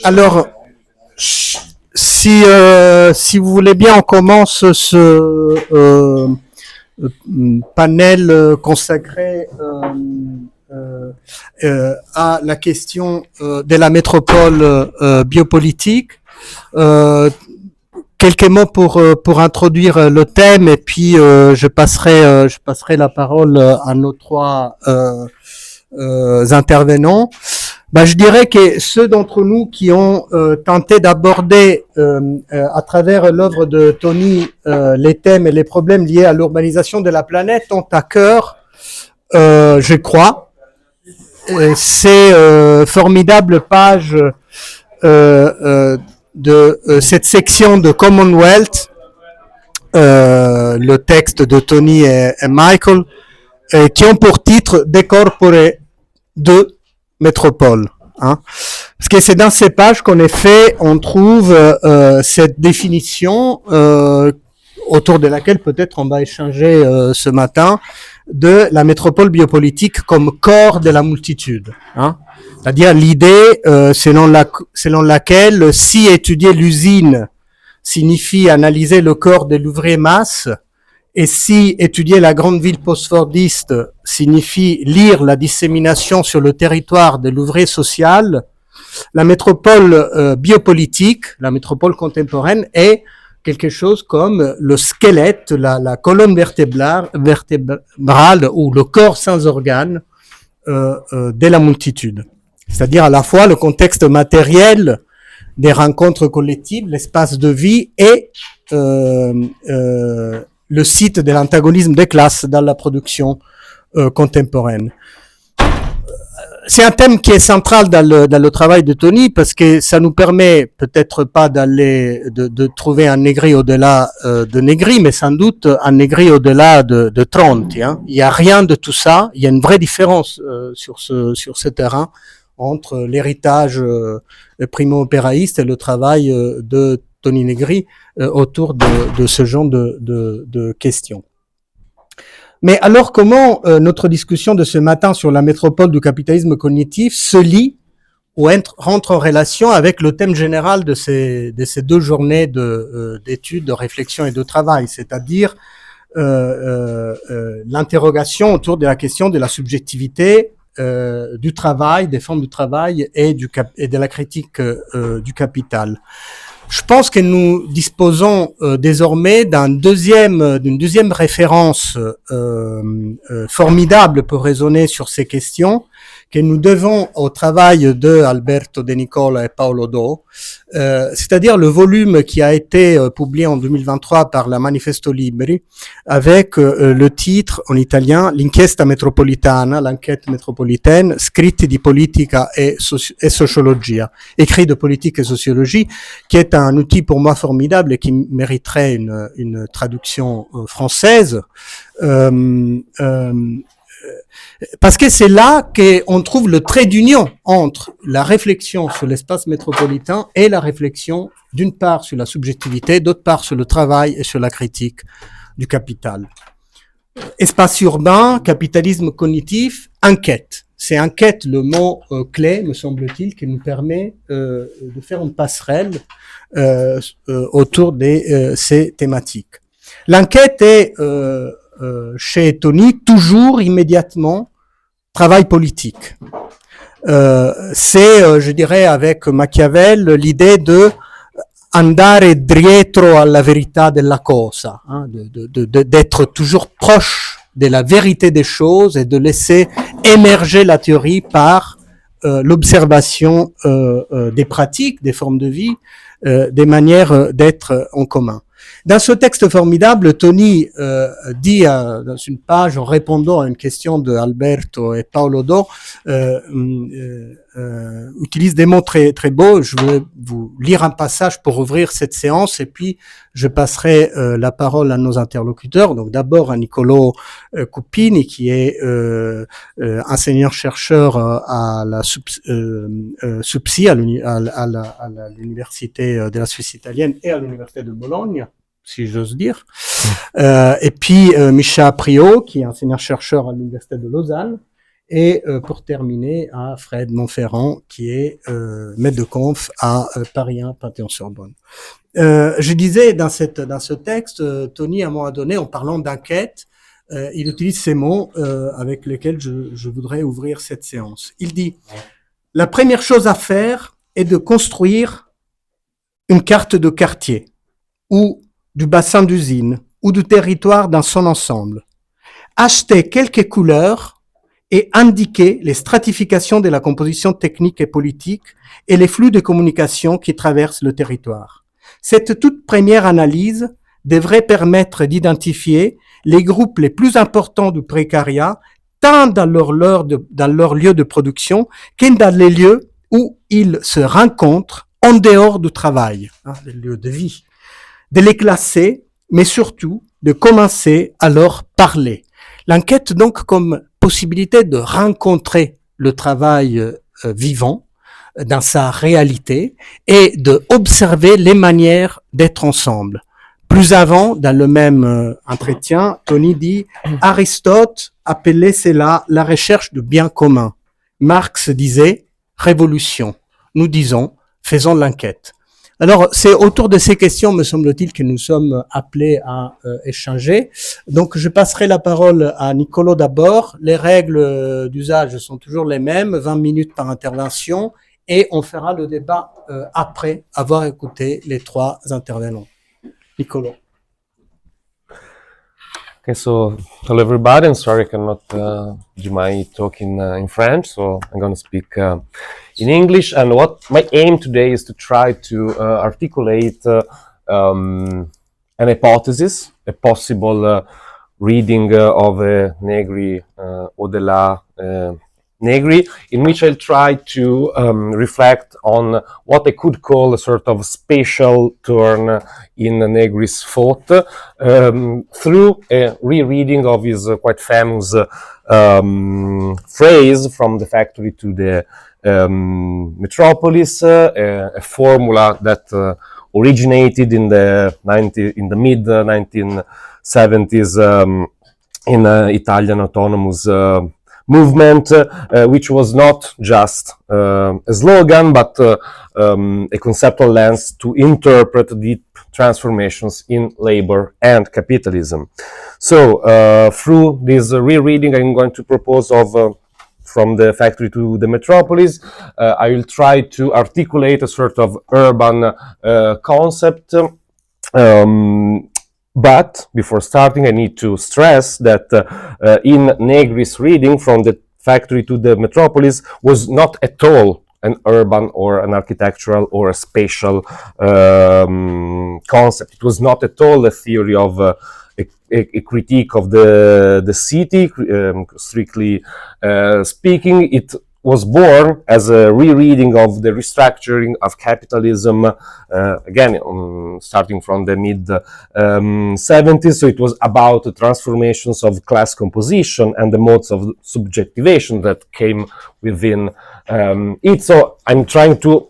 Alors, si vous voulez bien, on commence ce panel consacré à la question de la métropole biopolitique. Quelques mots pour introduire le thème, et puis je passerai la parole à nos trois intervenants. Je dirais que ceux d'entre nous qui ont tenté d'aborder à travers l'œuvre de Tony les thèmes et les problèmes liés à l'urbanisation de la planète ont à cœur, je crois, ces formidables pages de cette section de Commonwealth, le texte de Tony et Michael, qui ont pour titre Decorpore de métropole. Parce que c'est dans ces pages qu'en effet on trouve cette définition autour de laquelle peut-être on va échanger ce matin, de la métropole biopolitique comme corps de la multitude. C'est-à-dire l'idée selon laquelle si étudier l'usine signifie analyser le corps de l'ouvrier masse, et si étudier la grande ville post-fordiste signifie lire la dissémination sur le territoire de l'ouvrier social, la métropole biopolitique, la métropole contemporaine, est quelque chose comme le squelette, la colonne vertébrale ou le corps sans organes de la multitude. C'est-à-dire à la fois le contexte matériel des rencontres collectives, l'espace de vie et le site de l'antagonisme des classes dans la production contemporaine. C'est un thème qui est central dans le travail de Tony, parce que ça nous permet peut-être pas de trouver un Negri au-delà de Negri, mais sans doute un Negri au-delà de Tronti. Il y a rien de tout ça. Il y a une vraie différence sur ce terrain entre l'héritage primo-opéraïste et le travail de Tony Negri autour de ce genre de questions. Mais alors, comment notre discussion de ce matin sur la métropole du capitalisme cognitif se lie ou rentre en relation avec le thème général de ces 2 journées d'études, de réflexion et de travail, c'est-à-dire l'interrogation autour de la question de la subjectivité du travail, des formes du travail et de la critique du capital. Je pense que nous disposons désormais d'une deuxième référence formidable pour raisonner sur ces questions, que nous devons au travail de Alberto De Nicola et Paolo Do, c'est-à-dire le volume qui a été publié en 2023 par la Manifesto Liberi, avec le titre en italien L'inchiesta metropolitana, l'enquête métropolitaine, scritti di politica e sociologia, écrit de politique et sociologie, qui est un outil pour moi formidable et qui mériterait une traduction française. Parce que c'est là qu'on trouve le trait d'union entre la réflexion sur l'espace métropolitain et la réflexion d'une part sur la subjectivité, d'autre part sur le travail et sur la critique du capital. Espace urbain, capitalisme cognitif, enquête. C'est enquête le mot clé, me semble-t-il, qui nous permet de faire une passerelle autour de ces thématiques. L'enquête est chez Tony toujours immédiatement travail politique. C'est, je dirais, avec Machiavel, l'idée de andare dietro alla verità della cosa, d'être toujours proche de la vérité des choses et de laisser émerger la théorie par l'observation des pratiques, des formes de vie, des manières d'être en commun. Dans ce texte formidable, Tony dit dans une page, en répondant à une question de Alberto et Paolo Do, utilise des mots très, très beaux. Je vais vous lire un passage pour ouvrir cette séance et puis je passerai la parole à nos interlocuteurs. Donc d'abord à Niccolò Cupini, qui est enseignant-chercheur à la SUPSI, à l'université de la Suisse italienne et à l'université de Bologne, si j'ose dire. Et puis Micha Priot, qui est enseignant-chercheur à l'Université de Lausanne. Et pour terminer, à Fred Montferrand, qui est maître de conf à Paris 1, Panthéon-Sorbonne. Je disais dans ce texte, Tony, à un moment donné, en parlant d'enquête, il utilise ces mots avec lesquels je voudrais ouvrir cette séance. Il dit « La première chose à faire est de construire une carte de quartier ou du bassin d'usine ou du territoire dans son ensemble. Acheter quelques couleurs et indiquer les stratifications de la composition technique et politique et les flux de communication qui traversent le territoire. Cette toute première analyse devrait permettre d'identifier les groupes les plus importants du précariat, tant dans leur lieu de production que dans les lieux où ils se rencontrent en dehors du travail, les lieux de vie. De les classer, mais surtout de commencer à leur parler. L'enquête donc comme possibilité de rencontrer le travail vivant dans sa réalité et de observer les manières d'être ensemble. Plus avant, dans le même entretien, Tony dit « Aristote appelait cela la recherche du bien commun. Marx disait « révolution ». Nous disons « faisons l'enquête ». Alors, c'est autour de ces questions, me semble-t-il, que nous sommes appelés à échanger. Donc, je passerai la parole à Nicolo d'abord. Les règles d'usage sont toujours les mêmes, 20 minutes par intervention, et on fera le débat après avoir écouté les trois intervenants. Nicolo. Okay, so hello everybody. I'm sorry I cannot do my talk in French, so I'm going to speak in English. And what my aim today is to try to articulate an hypothesis, a possible reading of Negri au-delà Negri, in which I'll try to reflect on what I could call a sort of spatial turn in Negri's thought through a rereading of his quite famous phrase "from the factory to the metropolis," a formula that originated in the mid 1970s in Italian autonomous movement, which was not just a slogan, but a conceptual lens to interpret deep transformations in labor and capitalism. So, through this rereading, I'm going to propose of from the factory to the metropolis. I will try to articulate a sort of urban concept. But before starting, I need to stress that in Negri's reading, from the factory to the metropolis was not at all an urban or an architectural or a spatial concept. It was not at all a theory of a critique of the city, strictly speaking. It was born as a rereading of the restructuring of capitalism, again, starting from the mid-70s. So it was about the transformations of class composition and the modes of subjectivation that came within it. So I'm trying to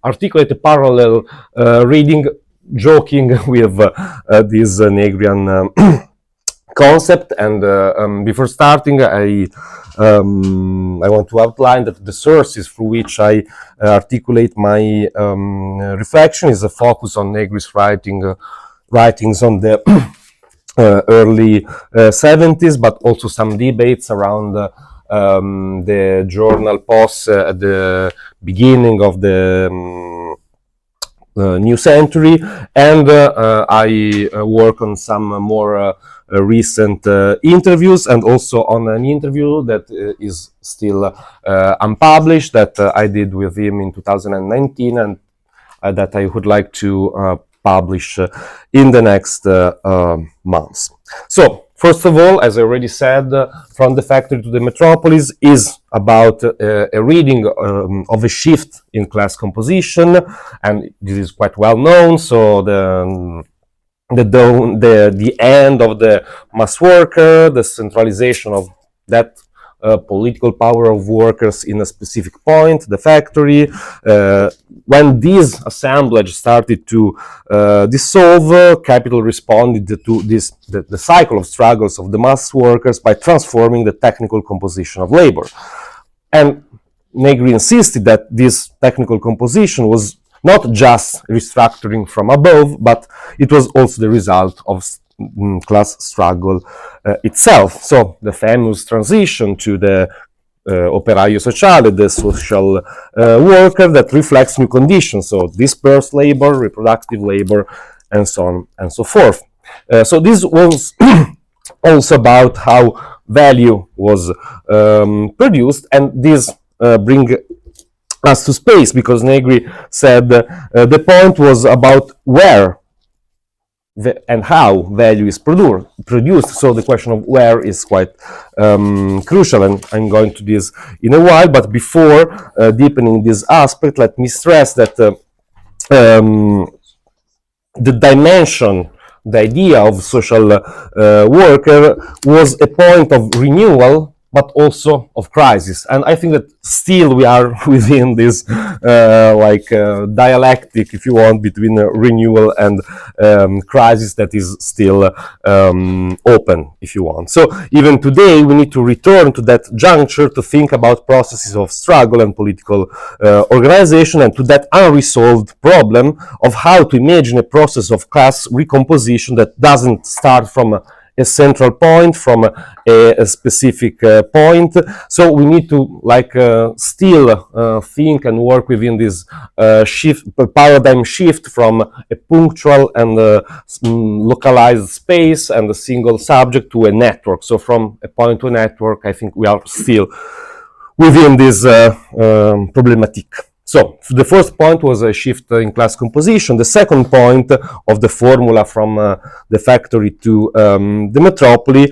articulate a parallel reading, joking with this Negrian concept. And before starting, I want to outline that the sources through which I articulate my reflection is a focus on Negri's writings on the early 70s, but also some debates around the journal POS at the beginning of the new century, and I work on some more recent interviews, and also on an interview that is still unpublished that I did with him in 2019, and that I would like to publish in the next months. So, first of all, as I already said, From the Factory to the Metropolis is about a reading of a shift in class composition, and this is quite well known. So the end of the mass worker, the centralization of that political power of workers in a specific point, the factory. When this assemblage started to dissolve, capital responded to the cycle of struggles of the mass workers by transforming the technical composition of labor. And Negri insisted that this technical composition was not just restructuring from above, but it was also the result of class struggle itself. So the famous transition to the operaio sociale, the social worker that reflects new conditions, so dispersed labor, reproductive labor, and so on and so forth. So this was also about how value was produced, and this bring us to space, because Negri said the point was about where and how value is produced. So the question of where is quite crucial, and I'm going to this in a while. But before deepening this aspect, let me stress that the dimension, the idea of social worker was a point of renewal, but also of crisis. And I think that still we are within this dialectic, if you want, between renewal and crisis that is still open, if you want. So even today we need to return to that juncture to think about processes of struggle and political organization, and to that unresolved problem of how to imagine a process of class recomposition that doesn't start from a central point, from a specific point. So we need to still think and work within this paradigm shift from a punctual and localized space and a single subject to a network. So from a point to a network, I think we are still within this problematic. So the first point was a shift in class composition. The second point of the formula from the factory to the metropolis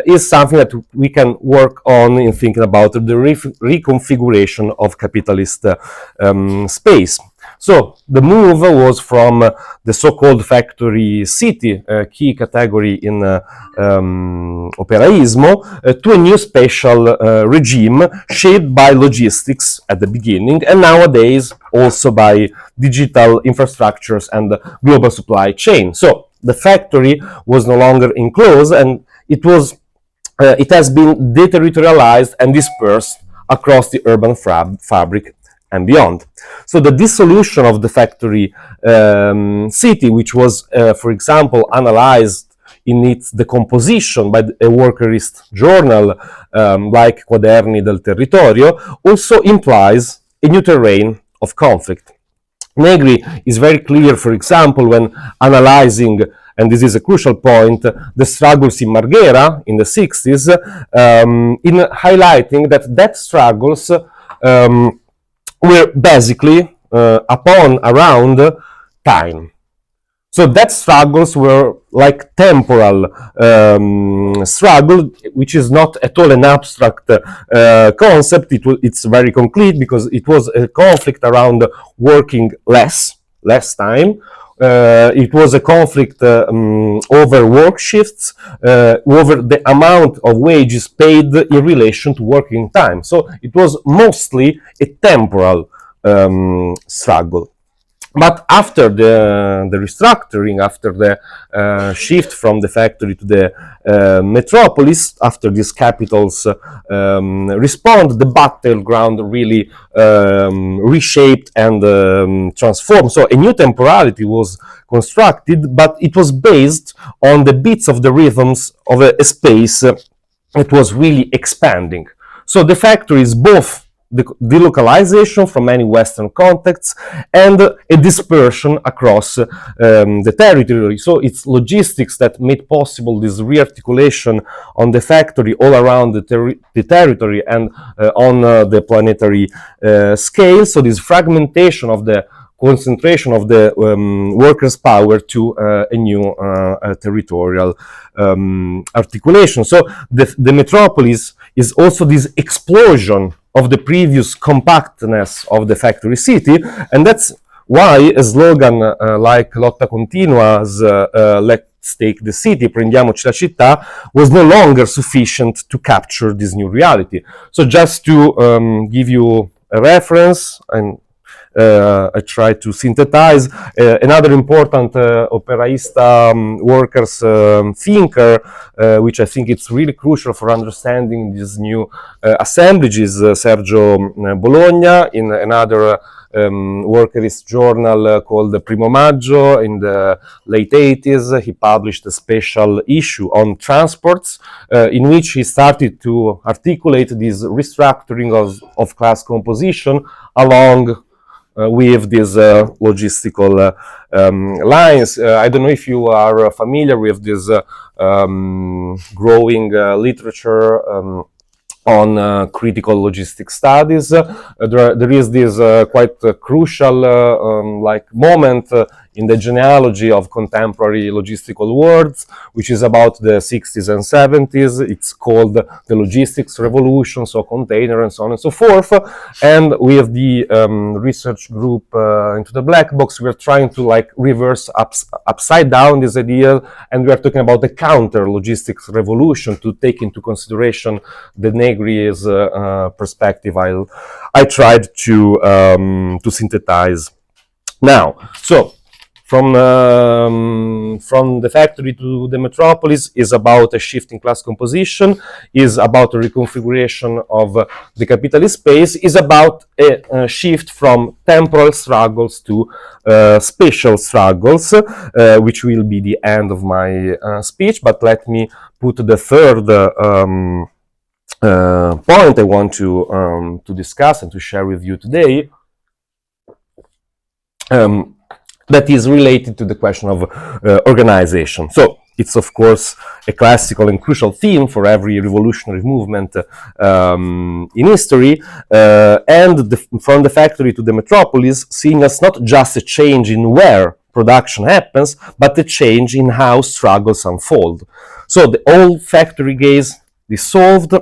is something that we can work on in thinking about the reconfiguration of capitalist space. So the move was from the so-called factory city, key category in operaismo, to a new spatial regime shaped by logistics at the beginning, and nowadays also by digital infrastructures and global supply chain. So the factory was no longer enclosed, and it has been deterritorialized and dispersed across the urban fabric and beyond. So the dissolution of the factory city, which was, for example, analyzed in its decomposition by a workerist journal like Quaderni del Territorio, also implies a new terrain of conflict. Negri is very clear, for example, when analyzing, and this is a crucial point, the struggles in Marghera in the 60s, in highlighting that struggles were basically around time. So that struggles were like temporal struggle, which is not at all an abstract concept. It's very concrete, because it was a conflict around working less time. It was a conflict over work shifts, over the amount of wages paid in relation to working time. So it was mostly a temporal struggle. But after the restructuring, after the shift from the factory to the metropolis, after these capitals respond, the battleground really reshaped and transformed. So a new temporality was constructed, but it was based on the beats of the rhythms of a space that was really expanding. So the factory is both the delocalization from many Western contexts and a dispersion across the territory. So it's logistics that made possible this rearticulation on the factory all around the territory and on the planetary scale. So this fragmentation of the concentration of the workers' power to a new territorial articulation. So the metropolis is also this explosion of the previous compactness of the factory city, and that's why a slogan like Lotta Continua's stake the city, prendiamoci la città, was no longer sufficient to capture this new reality. So just to give you a reference, and I try to synthesize another important operaista workers thinker, which I think it's really crucial for understanding this new assemblage, is Sergio Bologna, in another workerist journal called Primo Maggio. In the late 80s, he published a special issue on transports, in which he started to articulate this restructuring of class composition along with these logistical lines. I don't know if you are familiar with this growing literature on critical logistic studies. There is this quite crucial like moment in the genealogy of contemporary logistical words, which is about the 60s and 70s. It's called the logistics revolution, so container and so on and so forth. And with the research group Into the Black Box, we are trying to like reverse upside down this idea, and we are talking about the counter logistics revolution to take into consideration the Negri's perspective. I tried to synthesize now. So from the factory to the metropolis is about a shift in class composition, is about a reconfiguration of the capitalist space, is about a shift from temporal struggles to spatial struggles, which will be the end of my speech. But let me put the third point I want to discuss and to share with you today. That is related to the question of organization. So it's of course a classical and crucial theme for every revolutionary movement in history, and from the factory to the metropolis, seeing as not just a change in where production happens, but a change in how struggles unfold. So the old factory gaze dissolved,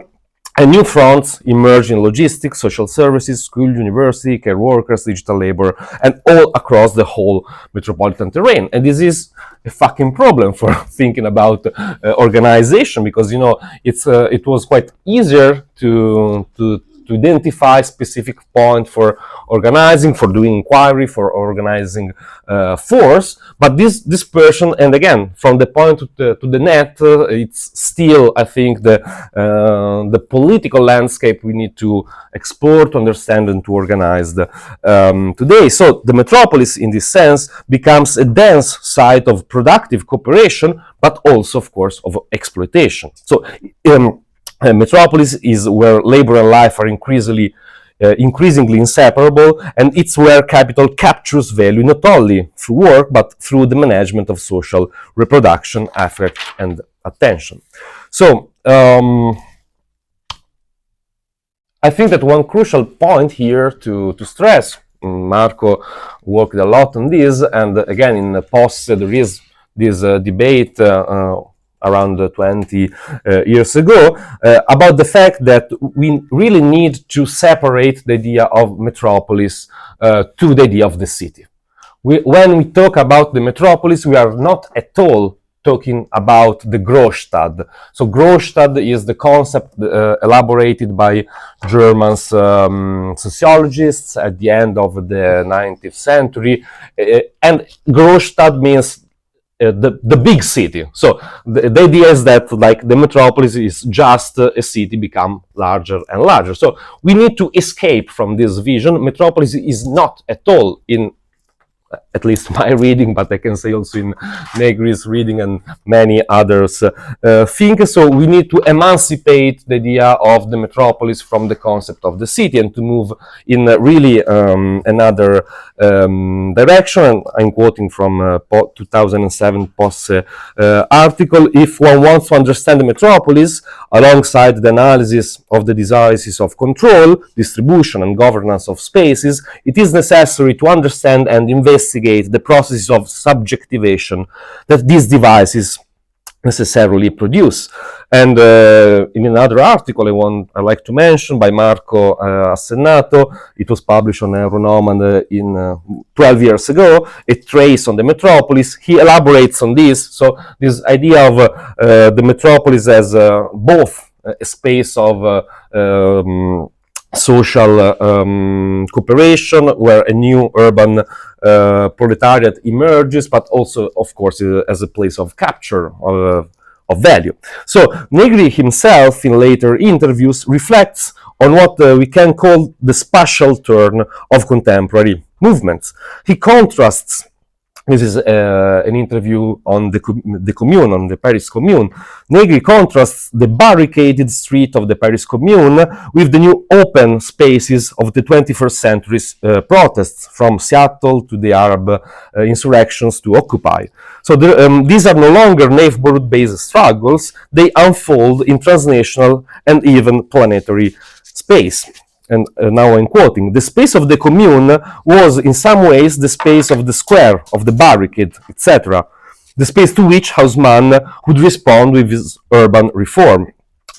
and new fronts emerge in logistics, social services, school, university, care workers, digital labor, and all across the whole metropolitan terrain. And this is a fucking problem for thinking about organization, because, you know, it was quite easier to identify specific point for organizing, for doing inquiry, for organizing force. But this dispersion, and again, from the point to the net, it's still, I think, the political landscape we need to explore, to understand, and to organize today. So the metropolis, in this sense, becomes a dense site of productive cooperation, but also, of course, of exploitation. So metropolis is where labor and life are increasingly inseparable, and it's where capital captures value not only through work, but through the management of social reproduction, affect, and attention. So I think that one crucial point here to stress, Marco worked a lot on this, and again in the post there is this debate around 20 years ago, about the fact that we really need to separate the idea of metropolis to the idea of the city. When we talk about the metropolis, we are not at all talking about the Großstadt. So Großstadt is the concept elaborated by German sociologists at the end of the 19th century, and Großstadt means the big city. So the idea is that like the metropolis is just a city become larger and larger. So we need to escape from this vision. Metropolis is not at all, in at least my reading, but I can say also in Negri's reading and many others think. So we need to emancipate the idea of the metropolis from the concept of the city and to move in really another direction. I'm quoting from 2007 Posse article. If one wants to understand the metropolis alongside the analysis of the devices of control, distribution, and governance of spaces, it is necessary to understand and investigate the processes of subjectivation that these devices necessarily produce. And in another article I like to mention by Marco Assennato, it was published on Euronomad in 12 years ago, a trace on the metropolis. He elaborates on this. So this idea of the metropolis as both a space of social cooperation, where a new urban proletariat emerges, but also, of course, as a place of capture of value. So Negri himself, in later interviews, reflects on what we can call the spatial turn of contemporary movements. He contrasts. This is an interview on the Commune, on the Paris Commune. Negri contrasts the barricaded street of the Paris Commune with the new open spaces of the 21st century's protests, from Seattle to the Arab insurrections to Occupy. So these are no longer neighborhood-based struggles. They unfold in transnational and even planetary space. And now I'm quoting, the space of the commune was in some ways the space of the square, of the barricade, etc. The space to which Haussmann would respond with his urban reform.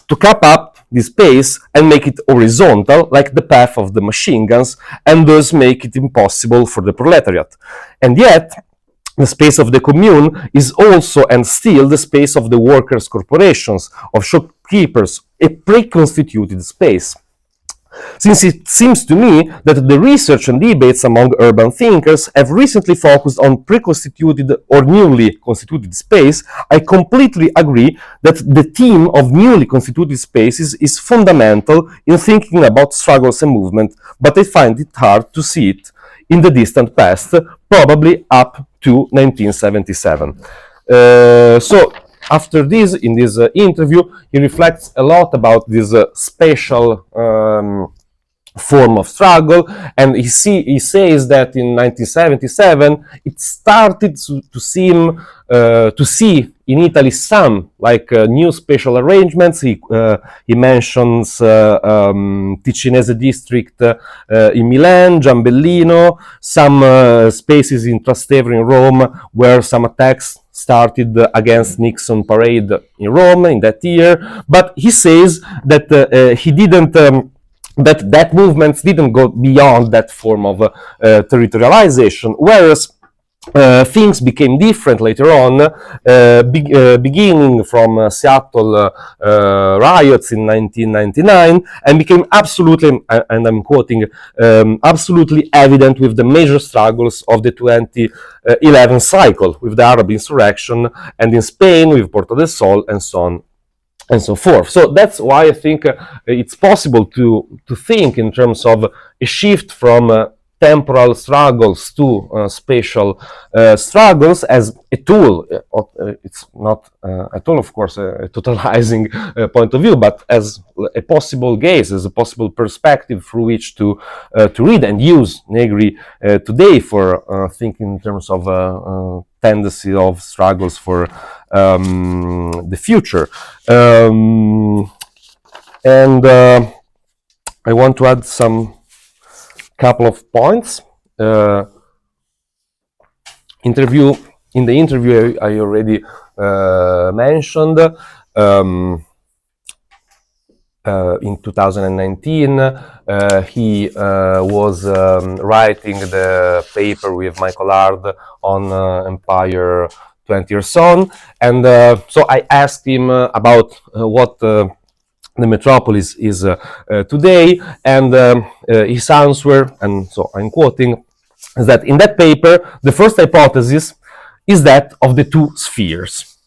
To cap up this space and make it horizontal, like the path of the machine guns, and thus make it impossible for the proletariat. And yet, the space of the commune is also and still the space of the workers' corporations, of shopkeepers, a pre-constituted space. Since it seems to me that the research and debates among urban thinkers have recently focused on pre-constituted or newly constituted space, I completely agree that the theme of newly constituted spaces is fundamental in thinking about struggles and movement, but I find it hard to see it in the distant past, probably up to 1977. So after this, in this interview, he reflects a lot about this spatial form of struggle, and he says that in 1977 it started to see in Italy some new spatial arrangements. He mentions Ticinese district in Milan, Giambellino, some spaces in Trastevere in Rome, where some attacks started against Nixon parade in Rome in that year. But he says that he didn't that movements didn't go beyond that form of territorialization, whereas things became different later on, beginning from Seattle riots in 1999, and became absolutely, and I'm quoting, absolutely evident with the major struggles of the 2011 cycle, with the Arab insurrection, and in Spain with Puerto del Sol, and so on and so forth. So that's why I think it's possible to think in terms of a shift from temporal struggles to spatial struggles as a tool. It's not at all, of course, a totalizing point of view, but as a possible gaze, as a possible perspective through which to read and use Negri today for thinking in terms of tendency of struggles for the future. And I want to add some couple of points. In the interview I already mentioned, in 2019 he was writing the paper with Michael Hard on Empire 20 years on, and so I asked him about what the metropolis is today, and his answer, and so I'm quoting, is that in that paper the first hypothesis is that of the two spheres.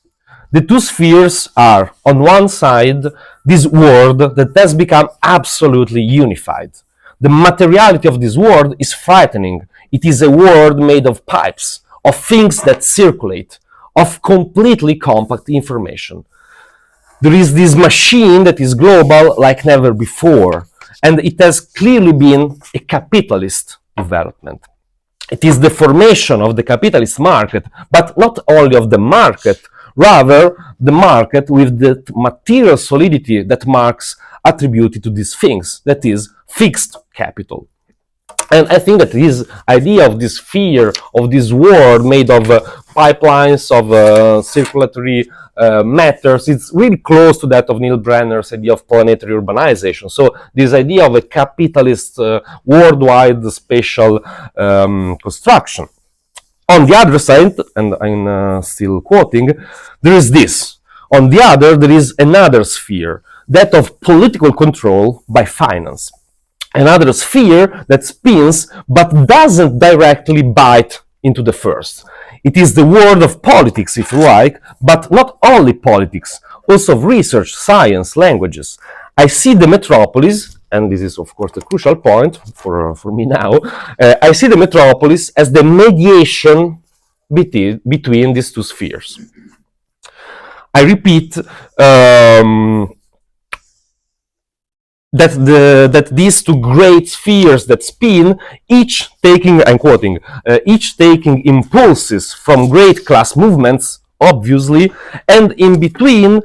The two spheres are, on one side, this world that has become absolutely unified. The materiality of this world is frightening. It is a world made of pipes, of things that circulate, of completely compact information. There is this machine that is global like never before, and it has clearly been a capitalist development. It is the formation of the capitalist market, but not only of the market, rather the market with the material solidity that Marx attributed to these things, that is, fixed capital. And I think that this idea of this sphere, of this world made of pipelines of circulatory matters. It's really close to that of Neil Brenner's idea of planetary urbanization. So this idea of a capitalist worldwide spatial construction. On the other side, and I'm still quoting, there is this. On the other, there is another sphere, that of political control by finance. Another sphere that spins but doesn't directly bite into the first. It is the world of politics, if you like, but not only politics, also of research, science, languages. I see the metropolis, and this is of course the crucial point for me now, I see the metropolis as the mediation between these two spheres. I repeat that these two great spheres that spin, each taking, I'm quoting, each taking impulses from great class movements, obviously, and in between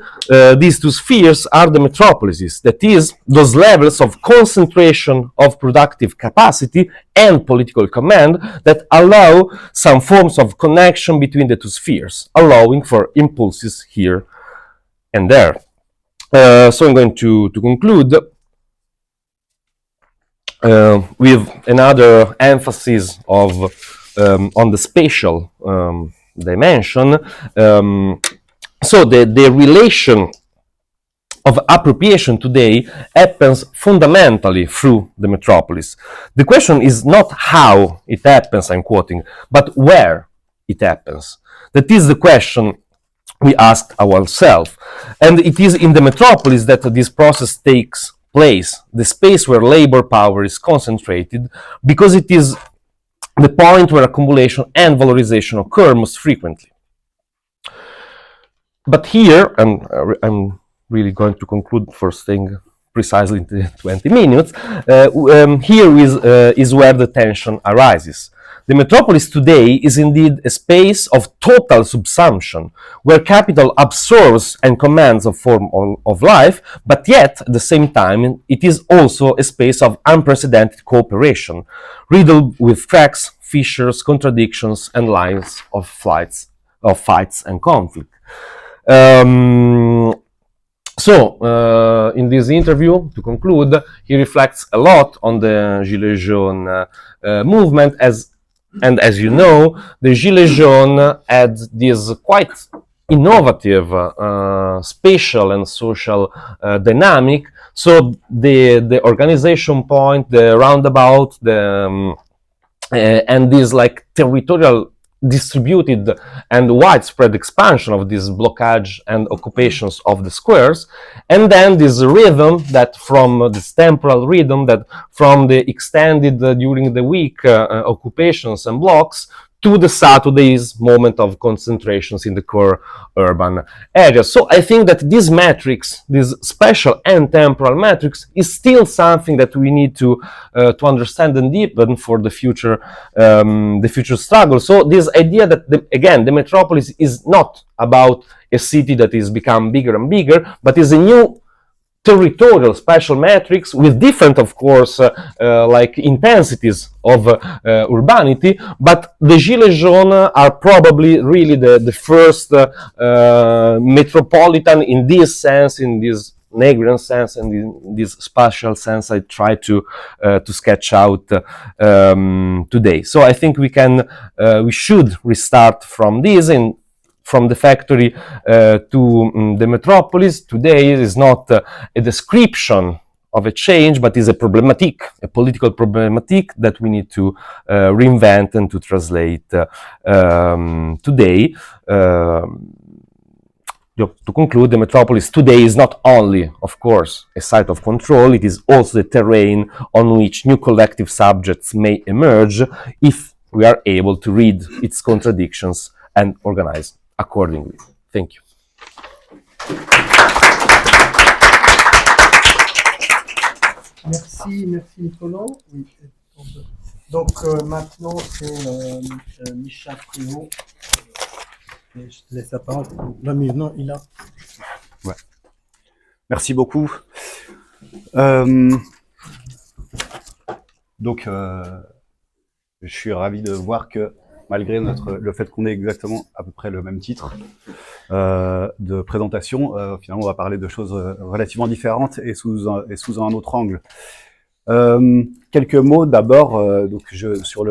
these two spheres are the metropolises, that is, those levels of concentration of productive capacity and political command that allow some forms of connection between the two spheres, allowing for impulses here and there. So I'm going to conclude with another emphasis of on the spatial dimension. So the relation of appropriation today happens fundamentally through the metropolis. The question is not how it happens, I'm quoting, but where it happens. That is the question we asked ourselves. And it is in the metropolis that this process takes place, the space where labor power is concentrated, because it is the point where accumulation and valorization occur most frequently. But here, and I'm really going to conclude for staying precisely in the 20 minutes, here is where the tension arises. The metropolis today is indeed a space of total subsumption, where capital absorbs and commands a form of life, but yet, at the same time, it is also a space of unprecedented cooperation, riddled with cracks, fissures, contradictions, and lines of fights and conflict. So, in this interview, to conclude, he reflects a lot on the Gilets jaunes movement, and as you know, the Gilets jaunes had this quite innovative spatial and social dynamic. So the organization point, the roundabout, and this like territorial distributed and widespread expansion of this blockage and occupations of the squares, and then this rhythm that from this temporal rhythm that from the extended during the week occupations and blocks to the Saturday's moment of concentrations in the core urban areas. So I think that this matrix, this spatial and temporal matrix, is still something that we need to understand and deepen for the future struggle. So this idea that the metropolis is not about a city that is become bigger and bigger, but is a new territorial spatial matrix with different, of course, like intensities of urbanity, but the Gilets jaunes are probably really the first metropolitan in this sense, in this Negrian sense, and in this spatial sense I try to sketch out today. So I think we should restart from this, and from the factory to the metropolis today is not a description of a change, but is a political problematic that we need to reinvent and to translate today. To conclude, the metropolis today is not only, of course, a site of control, it is also the terrain on which new collective subjects may emerge if we are able to read its contradictions and organize accordingly. Thank you. Merci Nicolas. Oui. Donc maintenant c'est Michel Préau. Et je te laisse la parole. Non, il a. Ouais. Merci beaucoup. Donc, je suis ravi de voir que malgré le fait qu'on ait exactement à peu près le même titre de présentation. Finalement, on va parler de choses relativement différentes et sous un autre angle. Quelques mots d'abord sur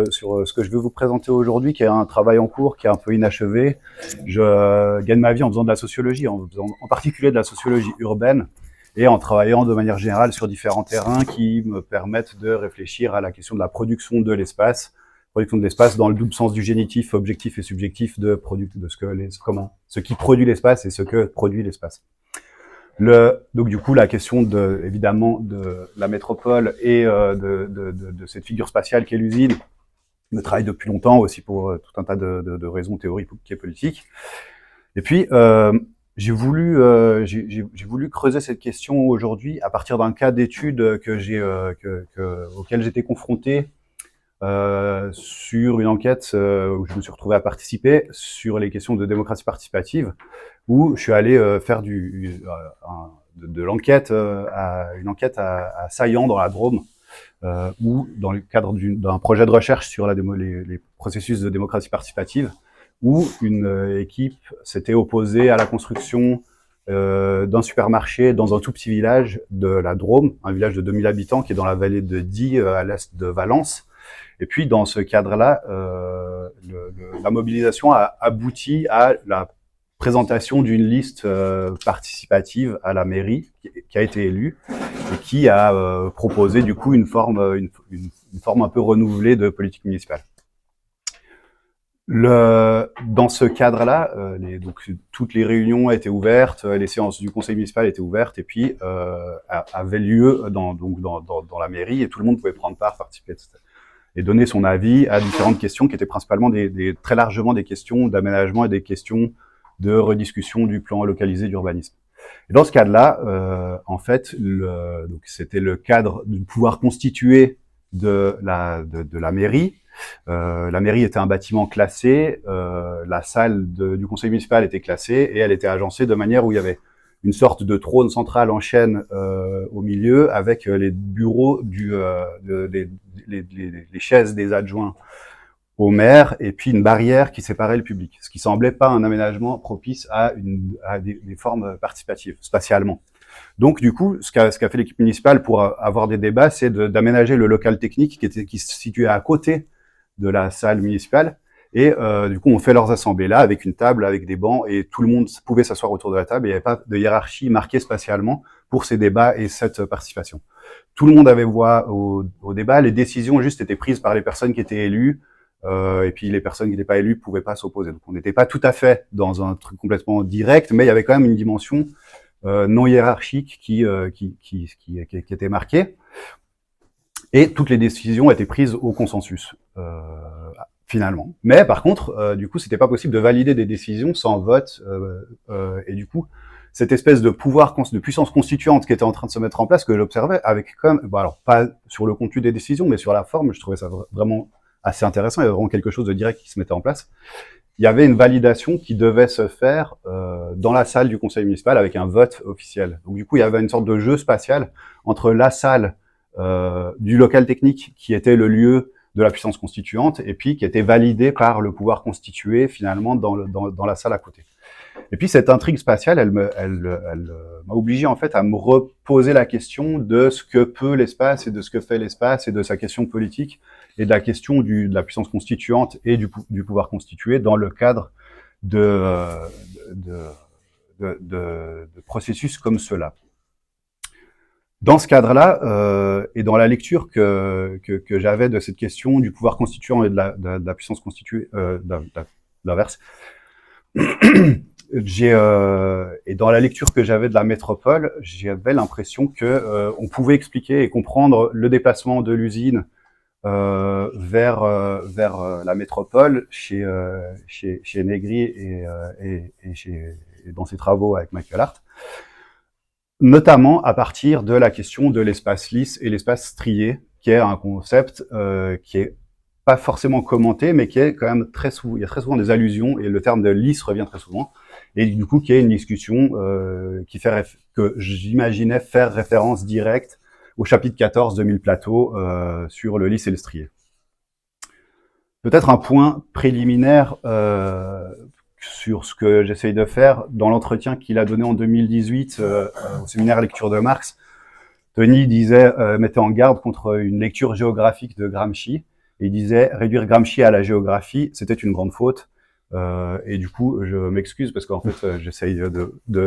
ce que je veux vous présenter aujourd'hui, qui est un travail en cours, qui est un peu inachevé. Je gagne ma vie en faisant de la sociologie, en faisant en particulier de la sociologie urbaine, et en travaillant de manière générale sur différents terrains qui me permettent de réfléchir à la question de la production de l'espace dans le double sens du génitif, objectif et subjectif de ce qui produit l'espace et ce que produit l'espace. Donc du coup, la question évidemment de la métropole et de cette figure spatiale qu'est l'usine me travaille depuis longtemps aussi pour tout un tas de raisons théoriques et politiques. Et puis j'ai voulu creuser cette question aujourd'hui à partir d'un cas d'étude auquel j'étais confronté sur une enquête où je me suis retrouvé à participer sur les questions de démocratie participative, où je suis allé faire de l'enquête une enquête à Saillant dans la Drôme, où dans le cadre d'un projet de recherche sur les processus de démocratie participative, où une équipe s'était opposée à la construction d'un supermarché dans un tout petit village de la Drôme, un village de 2000 habitants qui est dans la vallée de Die, à l'est de Valence. Et puis, dans ce cadre-là, la mobilisation a abouti à la présentation d'une liste participative à la mairie qui a été élue et qui a proposé du coup une forme un peu renouvelée de politique municipale. Dans ce cadre-là, donc toutes les réunions étaient ouvertes, les séances du conseil municipal étaient ouvertes, et puis avaient lieu dans la mairie, et tout le monde pouvait prendre part, participer, etc. Et donner son avis à différentes questions qui étaient principalement très largement des questions d'aménagement et des questions de rediscussion du plan localisé d'urbanisme. Et dans ce cadre-là, en fait, donc c'était le cadre du pouvoir constitué de la mairie. La mairie était un bâtiment classé, la salle du conseil municipal était classée et elle était agencée de manière où il y avait une sorte de trône central en chêne au milieu avec les bureaux les chaises des adjoints au maire et puis une barrière qui séparait le public, ce qui semblait pas un aménagement propice à des formes participatives spatialement. Donc du coup, ce qu'a fait l'équipe municipale pour avoir des débats, c'est d'aménager le local technique qui se situait à côté de la salle municipale. Et du coup, on fait leurs assemblées là, avec une table, avec des bancs, et tout le monde pouvait s'asseoir autour de la table, et il n'y avait pas de hiérarchie marquée spatialement pour ces débats et cette participation. Tout le monde avait voix au débat, les décisions juste étaient prises par les personnes qui étaient élues, et puis les personnes qui n'étaient pas élues pouvaient pas s'opposer. Donc on n'était pas tout à fait dans un truc complètement direct, mais il y avait quand même une dimension non hiérarchique qui était marquée. Et toutes les décisions étaient prises au consensus. Finalement. Mais par contre, du coup, c'était pas possible de valider des décisions sans vote, et du coup, cette espèce de de puissance constituante qui était en train de se mettre en place, que j'observais avec quand même, bon alors pas sur le contenu des décisions, mais sur la forme, je trouvais ça vraiment assez intéressant. Il y avait vraiment quelque chose de direct qui se mettait en place. Il y avait une validation qui devait se faire dans la salle du conseil municipal avec un vote officiel. Donc du coup, il y avait une sorte de jeu spatial entre la salle du local technique qui était le lieu de la puissance constituante, et puis qui était validée par le pouvoir constitué finalement dans la salle à côté. Et puis cette intrigue spatiale, elle m'a obligé en fait à me reposer la question de ce que peut l'espace et de ce que fait l'espace et de sa question politique et de la question de la puissance constituante et du pouvoir constitué dans le cadre de processus comme cela. Dans ce cadre-là, et dans la lecture que j'avais de cette question du pouvoir constituant et de la puissance constituée, l'inverse, et dans la lecture que j'avais de la métropole, j'avais l'impression que on pouvait expliquer et comprendre le déplacement de l'usine vers la métropole chez Negri et dans ses travaux avec Michael Hart, notamment à partir de la question de l'espace lisse et l'espace strié, qui est un concept qui est pas forcément commenté, mais qui est quand même très souvent, il y a très souvent des allusions, et le terme de lisse revient très souvent, et du coup qui est une discussion que j'imaginais faire référence directe au chapitre 14 de 1000 plateaux sur le lisse et le strié. Peut-être un point préliminaire sur ce que j'essaye de faire. Dans l'entretien qu'il a donné en 2018 au séminaire Lecture de Marx, Tony disait, mettait en garde contre une lecture géographique de Gramsci. Et il disait, réduire Gramsci à la géographie, c'était une grande faute. Et du coup, je m'excuse parce qu'en fait, j'essaye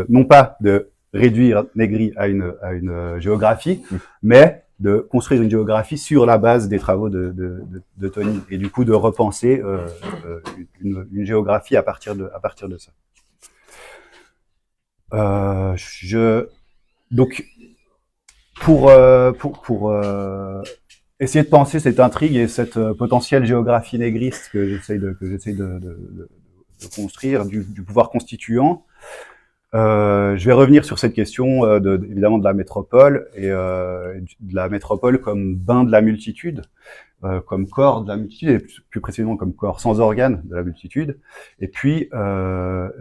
non pas de réduire Negri à une géographie, mais de construire une géographie sur la base des travaux de Tony, et du coup de repenser une géographie à partir de ça. Donc pour essayer de penser cette intrigue et cette potentielle géographie négriste que j'essaye de construire du pouvoir constituant, je vais revenir sur cette question évidemment de la métropole et de la métropole comme bain de la multitude, comme corps de la multitude, et plus précisément comme corps sans organes de la multitude, et puis le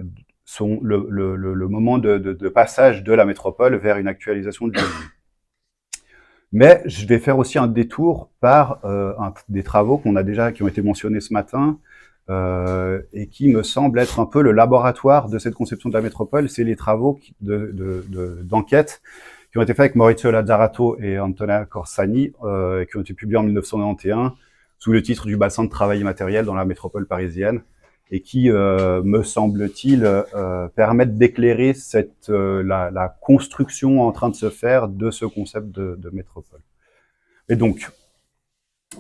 moment de passage de la métropole vers une actualisation de l'Union. Mais je vais faire aussi un détour par des travaux qui ont été mentionnés ce matin, et qui me semble être un peu le laboratoire de cette conception de la métropole. C'est les travaux d'enquête qui ont été faits avec Maurizio Lazzarato et Antonia Corsani, qui ont été publiés en 1991 sous le titre du bassin de travail immatériel dans la métropole parisienne, et qui, me semble-t-il, permettent d'éclairer la construction en train de se faire de ce concept de métropole. Et donc,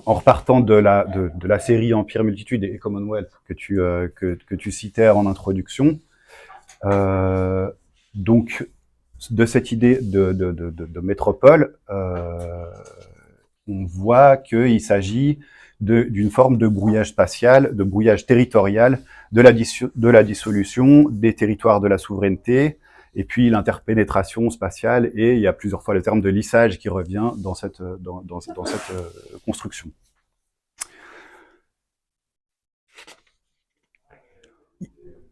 en repartant de la série Empire Multitude et Commonwealth que tu citais en introduction, donc de cette idée de métropole, on voit qu'il s'agit d'une forme de brouillage spatial, de brouillage territorial, de la dissolution des territoires de la souveraineté, et puis l'interpénétration spatiale, et il y a plusieurs fois le terme de lissage qui revient dans cette construction.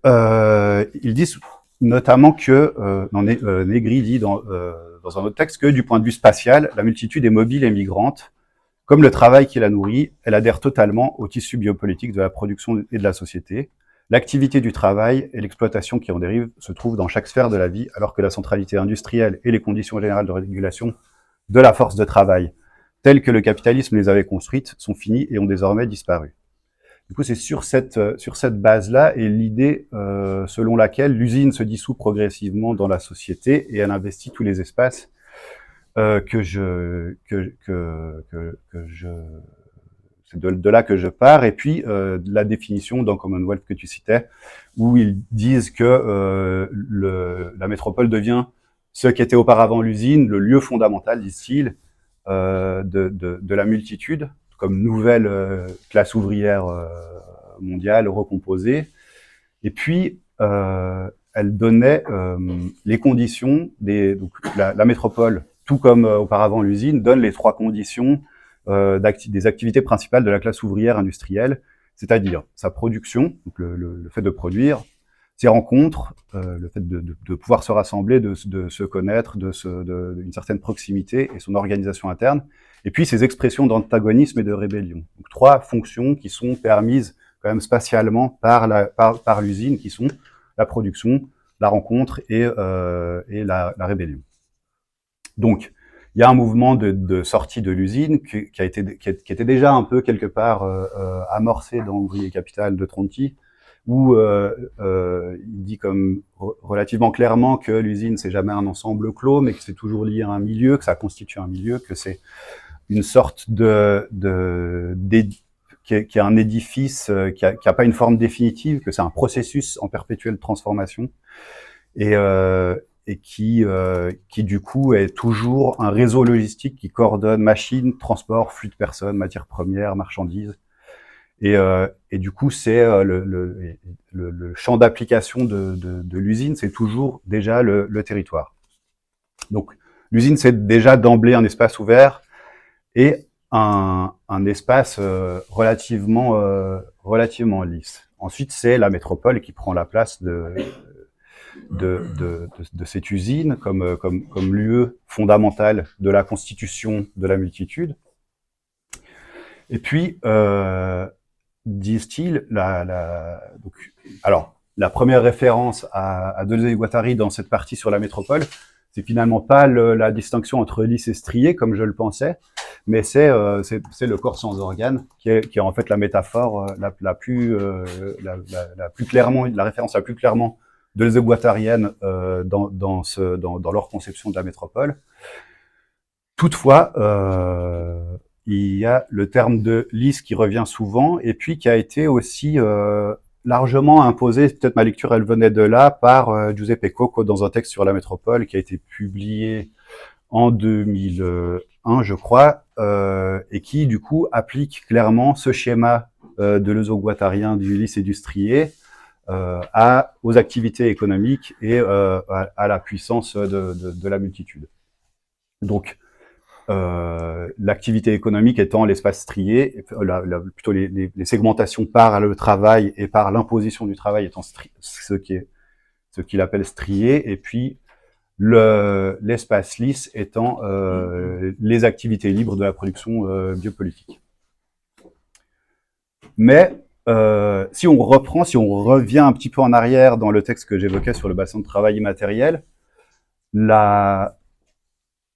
Ils disent notamment que, Negri dit dans un autre texte que du point de vue spatial, la multitude est mobile et migrante. Comme le travail qui la nourrit, elle adhère totalement au tissu biopolitique de la production et de la société. L'activité du travail et l'exploitation qui en dérive se trouvent dans chaque sphère de la vie, alors que la centralité industrielle et les conditions générales de régulation de la force de travail, telles que le capitalisme les avait construites, sont finies et ont désormais disparu. Du coup, c'est sur cette base-là et l'idée selon laquelle l'usine se dissout progressivement dans la société et elle investit tous les espaces c'est de là que je pars. Et puis la définition dans Commonwealth que tu citais, où ils disent que la métropole devient ce qu'était auparavant l'usine, le lieu fondamental, disent-ils, de la multitude, comme nouvelle classe ouvrière mondiale recomposée. Et puis elle donnait les conditions donc la métropole, tout comme auparavant l'usine, donne les trois conditions des activités principales de la classe ouvrière industrielle, c'est-à-dire sa production, donc le fait de produire, ses rencontres, le fait de pouvoir se rassembler, de se connaître, d'une certaine proximité et son organisation interne, et puis ses expressions d'antagonisme et de rébellion. Donc trois fonctions qui sont permises quand même spatialement par l'usine, qui sont la production, la rencontre et la rébellion. Donc, il y a un mouvement de sortie de l'usine qui était déjà un peu quelque part amorcé dans Ouvrier Capital de Tronti, où il dit comme relativement clairement que l'usine c'est jamais un ensemble clos, mais que c'est toujours lié à un milieu, que ça constitue un milieu, que c'est une sorte qui est un édifice qui a pas une forme définitive, que c'est un processus en perpétuelle transformation, et qui du coup est toujours un réseau logistique qui coordonne machines, transport, flux de personnes, matières premières, marchandises. Et du coup, c'est le champ d'application de l'usine, c'est toujours déjà le territoire. Donc, l'usine, c'est déjà d'emblée un espace ouvert et un espace relativement lisse. Ensuite, c'est la métropole qui prend la place de cette usine comme lieu fondamental de la constitution de la multitude. Et puis, disent-ils, alors, la première référence à Deleuze et Guattari dans cette partie sur la métropole, c'est finalement pas la distinction entre lisse et strié, comme je le pensais, mais c'est le corps sans organes, qui est en fait la métaphore la plus clairement, la référence la plus clairement Deleuze et guattarienne dans leur conception de la métropole. Toutefois, il y a le terme de lisse qui revient souvent, et puis qui a été aussi largement imposé, peut-être ma lecture elle venait de là, par Giuseppe Coco dans un texte sur la métropole qui a été publié en 2001, je crois, et qui du coup applique clairement ce schéma de l'euso-guattarien du lisse et du strié aux activités économiques et à la puissance de la multitude. Donc, l'activité économique étant l'espace strié, plutôt les segmentations par le travail et par l'imposition du travail étant ce qu'il appelle strié, et puis l'espace lisse étant les activités libres de la production biopolitique. Mais si on revient un petit peu en arrière dans le texte que j'évoquais sur le bassin de travail immatériel,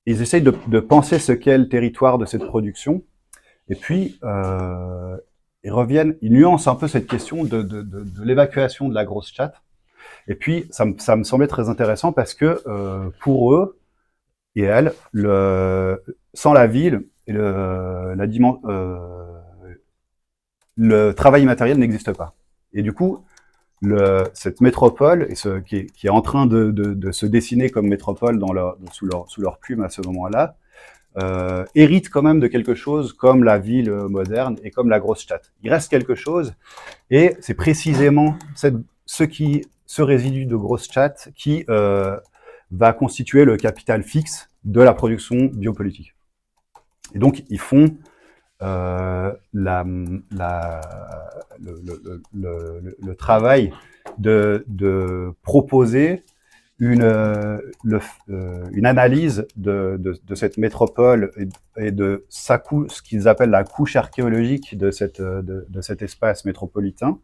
ils essayent de penser ce qu'est le territoire de cette production, et puis ils nuancent un peu cette question de l'évacuation de la grosse chatte. Et puis ça me semblait très intéressant parce que pour eux et elles, sans la ville et le travail immatériel n'existe pas. Et du coup, cette métropole qui est en train de se dessiner comme métropole sous leur plume à ce moment-là, hérite quand même de quelque chose comme la ville moderne et comme la grosse chatte. Il reste quelque chose, et c'est précisément ce résidu de grosse chatte qui va constituer le capital fixe de la production biopolitique. Et donc, ils font le travail de proposer une analyse de cette métropole et de ce qu'ils appellent la couche archéologique de cet espace métropolitain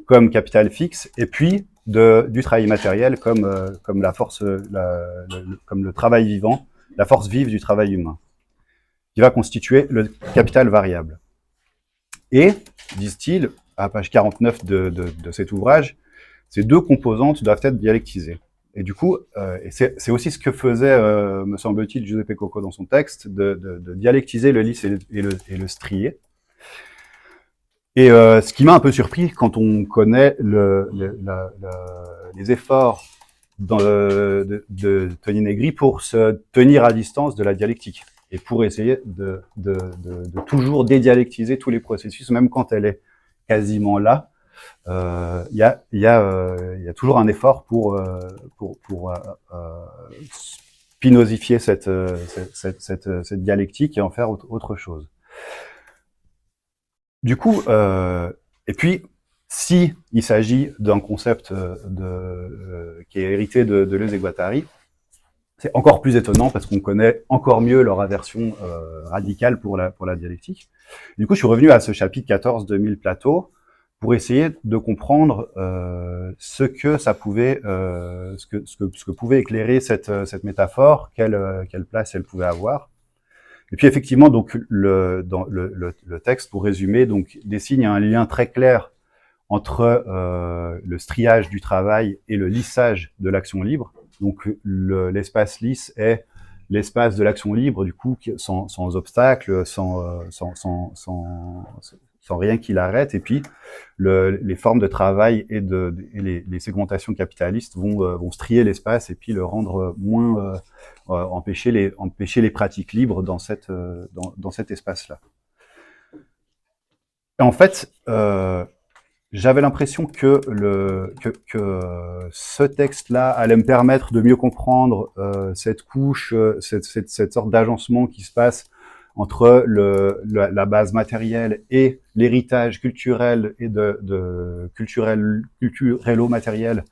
comme capital fixe, et puis du travail matériel comme la force, comme le travail vivant, la force vive du travail humain, qui va constituer le capital variable. Et, disent-ils, à page 49 de cet ouvrage, ces deux composantes doivent être dialectisées. Et du coup, et c'est aussi ce que faisait, me semble-t-il, Giuseppe Coco dans son texte, de dialectiser le lisse et le strié. Et ce qui m'a un peu surpris quand on connaît les efforts de Tony Negri pour se tenir à distance de la dialectique et pour essayer de toujours dédialectiser tous les processus, même quand elle est quasiment là. Il y a toujours un effort pour spinosifier cette dialectique et en faire autre chose. Du coup, et puis, si il s'agit d'un concept qui est hérité de Deleuze et Guattari, c'est encore plus étonnant parce qu'on connaît encore mieux leur aversion radicale pour la dialectique. Du coup, je suis revenu à ce chapitre 14 de 1000 plateaux pour essayer de comprendre ce que pouvait éclairer cette métaphore, quelle place elle pouvait avoir. Et puis effectivement, donc le texte, pour résumer, donc dessine un lien très clair entre le striage du travail et le lissage de l'action libre. Donc l'espace lisse est l'espace de l'action libre, du coup, sans obstacle, sans rien qui l'arrête. Et puis les formes de travail et les segmentations capitalistes vont strier l'espace et puis le rendre moins empêcher les pratiques libres dans cet espace-là. Et en fait, j'avais l'impression que ce texte-là allait me permettre de mieux comprendre cette couche, cette sorte d'agencement qui se passe entre la base matérielle et l'héritage culturel et culturello-matériel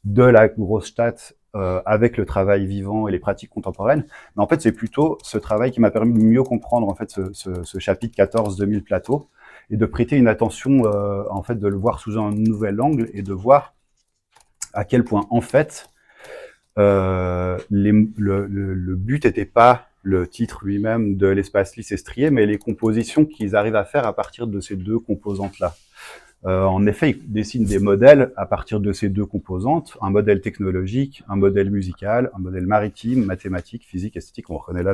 de la Großstadt avec le travail vivant et les pratiques contemporaines. Mais en fait, c'est plutôt ce travail qui m'a permis de mieux comprendre en fait ce chapitre 14 de 1000 plateaux et de prêter une attention, en fait, de le voir sous un nouvel angle et de voir à quel point, en fait, le but n'était pas le titre lui-même de l'espace lisse et strié, mais les compositions qu'ils arrivent à faire à partir de ces deux composantes-là. En effet, ils dessinent des modèles à partir de ces deux composantes, un modèle technologique, un modèle musical, un modèle maritime, mathématique, physique, esthétique. On reconnaît là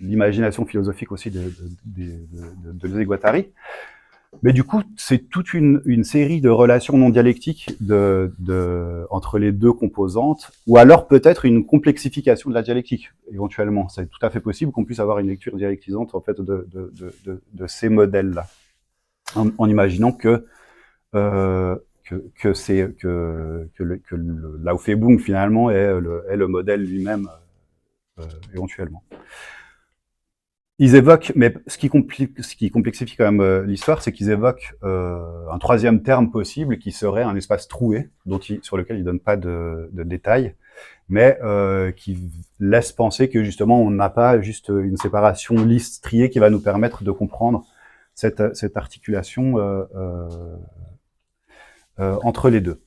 l'imagination philosophique aussi de José Guattari. Mais du coup, c'est toute une série de relations non dialectiques entre les deux composantes, ou alors peut-être une complexification de la dialectique, éventuellement. C'est tout à fait possible qu'on puisse avoir une lecture dialectisante en fait de ces modèles-là, en imaginant que l'Aufhebung finalement est le modèle lui-même éventuellement. Ils évoquent, mais ce qui complexifie quand même l'histoire, c'est qu'ils évoquent un troisième terme possible qui serait un espace troué, sur lequel ils donnent pas de détails, mais qui laisse penser que justement on n'a pas juste une séparation lisse striée qui va nous permettre de comprendre cette articulation entre les deux.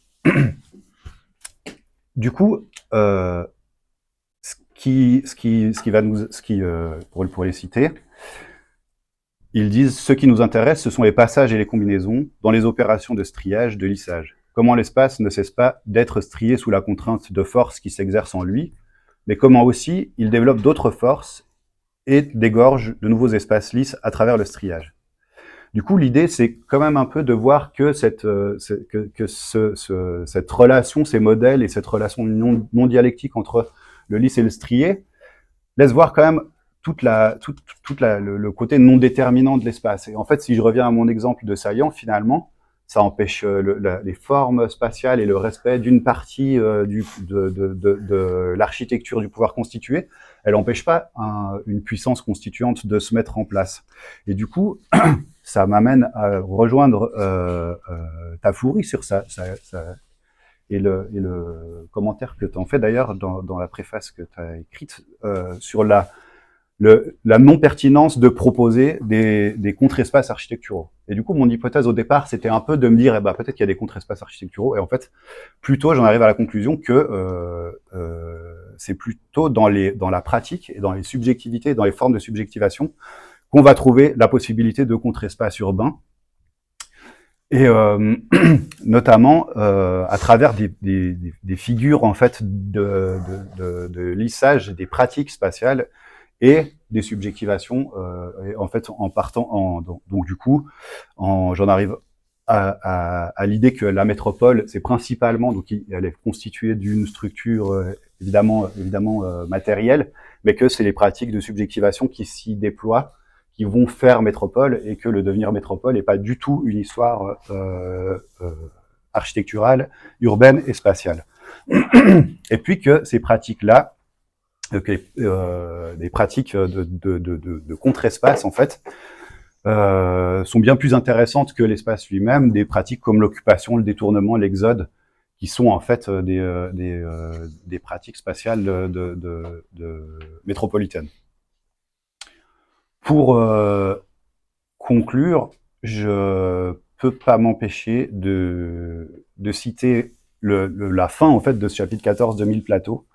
Du coup, pour les citer, ils disent « Ce qui nous intéresse, ce sont les passages et les combinaisons dans les opérations de striage, de lissage. Comment l'espace ne cesse pas d'être strié sous la contrainte de forces qui s'exercent en lui, mais comment aussi il développe d'autres forces et dégorge de nouveaux espaces lisses à travers le striage. » Du coup, l'idée, c'est quand même un peu de voir que cette relation, ces modèles et cette relation non dialectique entre le lisse et le strié laisse voir quand même le côté non déterminant de l'espace. Et en fait, si je reviens à mon exemple de Saillant, finalement, ça empêche les formes spatiales et le respect d'une partie de l'architecture du pouvoir constitué. Elle n'empêche pas une puissance constituante de se mettre en place. Et du coup, ça m'amène à rejoindre Tafouri sur ça. Et le commentaire que tu en fais d'ailleurs dans la préface que tu as écrite sur la non-pertinence de proposer des contre-espaces architecturaux. Et du coup, mon hypothèse au départ, c'était un peu de me dire, peut-être qu'il y a des contre-espaces architecturaux, et en fait, plutôt, j'en arrive à la conclusion que c'est plutôt dans la pratique et dans les subjectivités, dans les formes de subjectivation, qu'on va trouver la possibilité de contre-espaces urbains, et notamment à travers des figures en fait de lissage des pratiques spatiales et des subjectivations et en fait en partant donc du coup j'en arrive à l'idée que la métropole c'est principalement donc elle est constituée d'une structure évidemment matérielle, mais que c'est les pratiques de subjectivation qui s'y déploient, qui vont faire métropole, et que le devenir métropole n'est pas du tout une histoire architecturale, urbaine et spatiale. Et puis que ces pratiques-là, des pratiques de contre-espace, en fait, sont bien plus intéressantes que l'espace lui-même, des pratiques comme l'occupation, le détournement, l'exode, qui sont en fait des pratiques spatiales métropolitaines. Pour conclure, je peux pas m'empêcher de citer la fin en fait de ce chapitre 14 de 1000 plateaux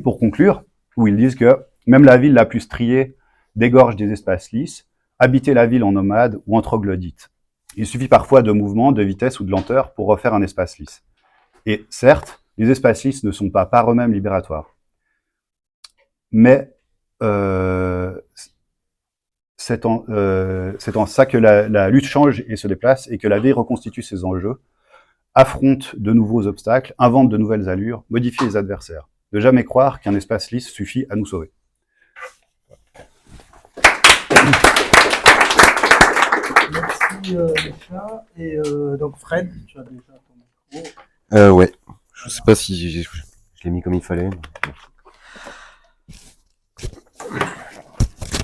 pour conclure, où ils disent que même la ville la plus striée dégorge des espaces lisses, habiter la ville en nomade ou en troglodyte. Il suffit parfois de mouvement, de vitesse ou de lenteur pour refaire un espace lisse. Et certes, les espaces lisses ne sont pas par eux-mêmes libératoires. Mais c'est en ça que la lutte change et se déplace, et que la vie reconstitue ses enjeux, affronte de nouveaux obstacles, invente de nouvelles allures, modifie les adversaires. Ne jamais croire qu'un espace lisse suffit à nous sauver. Merci Micha. Et donc Fred, tu as déjà ton micro. Ouais, je sais pas si je l'ai mis comme il fallait.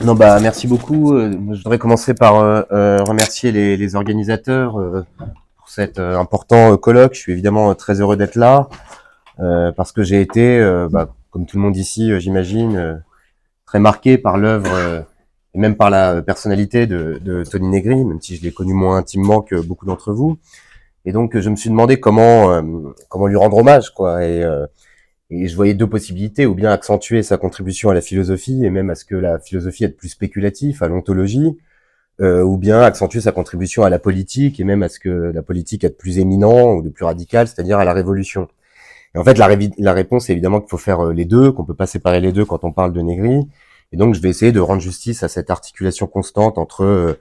Non, merci beaucoup. Je voudrais commencer par remercier les organisateurs pour cet important colloque. Je suis évidemment très heureux d'être là parce que j'ai été, comme tout le monde ici, j'imagine, très marqué par l'œuvre et même par la personnalité de Tony Negri, même si je l'ai connu moins intimement que beaucoup d'entre vous. Et donc, je me suis demandé comment lui rendre hommage, quoi. Et je voyais deux possibilités, ou bien accentuer sa contribution à la philosophie, et même à ce que la philosophie est plus spéculative, à l'ontologie, ou bien accentuer sa contribution à la politique, et même à ce que la politique est de plus éminent ou de plus radical, c'est-à-dire à la révolution. Et en fait, la réponse est évidemment qu'il faut faire les deux, qu'on peut pas séparer les deux quand on parle de Negri. Et donc, je vais essayer de rendre justice à cette articulation constante entre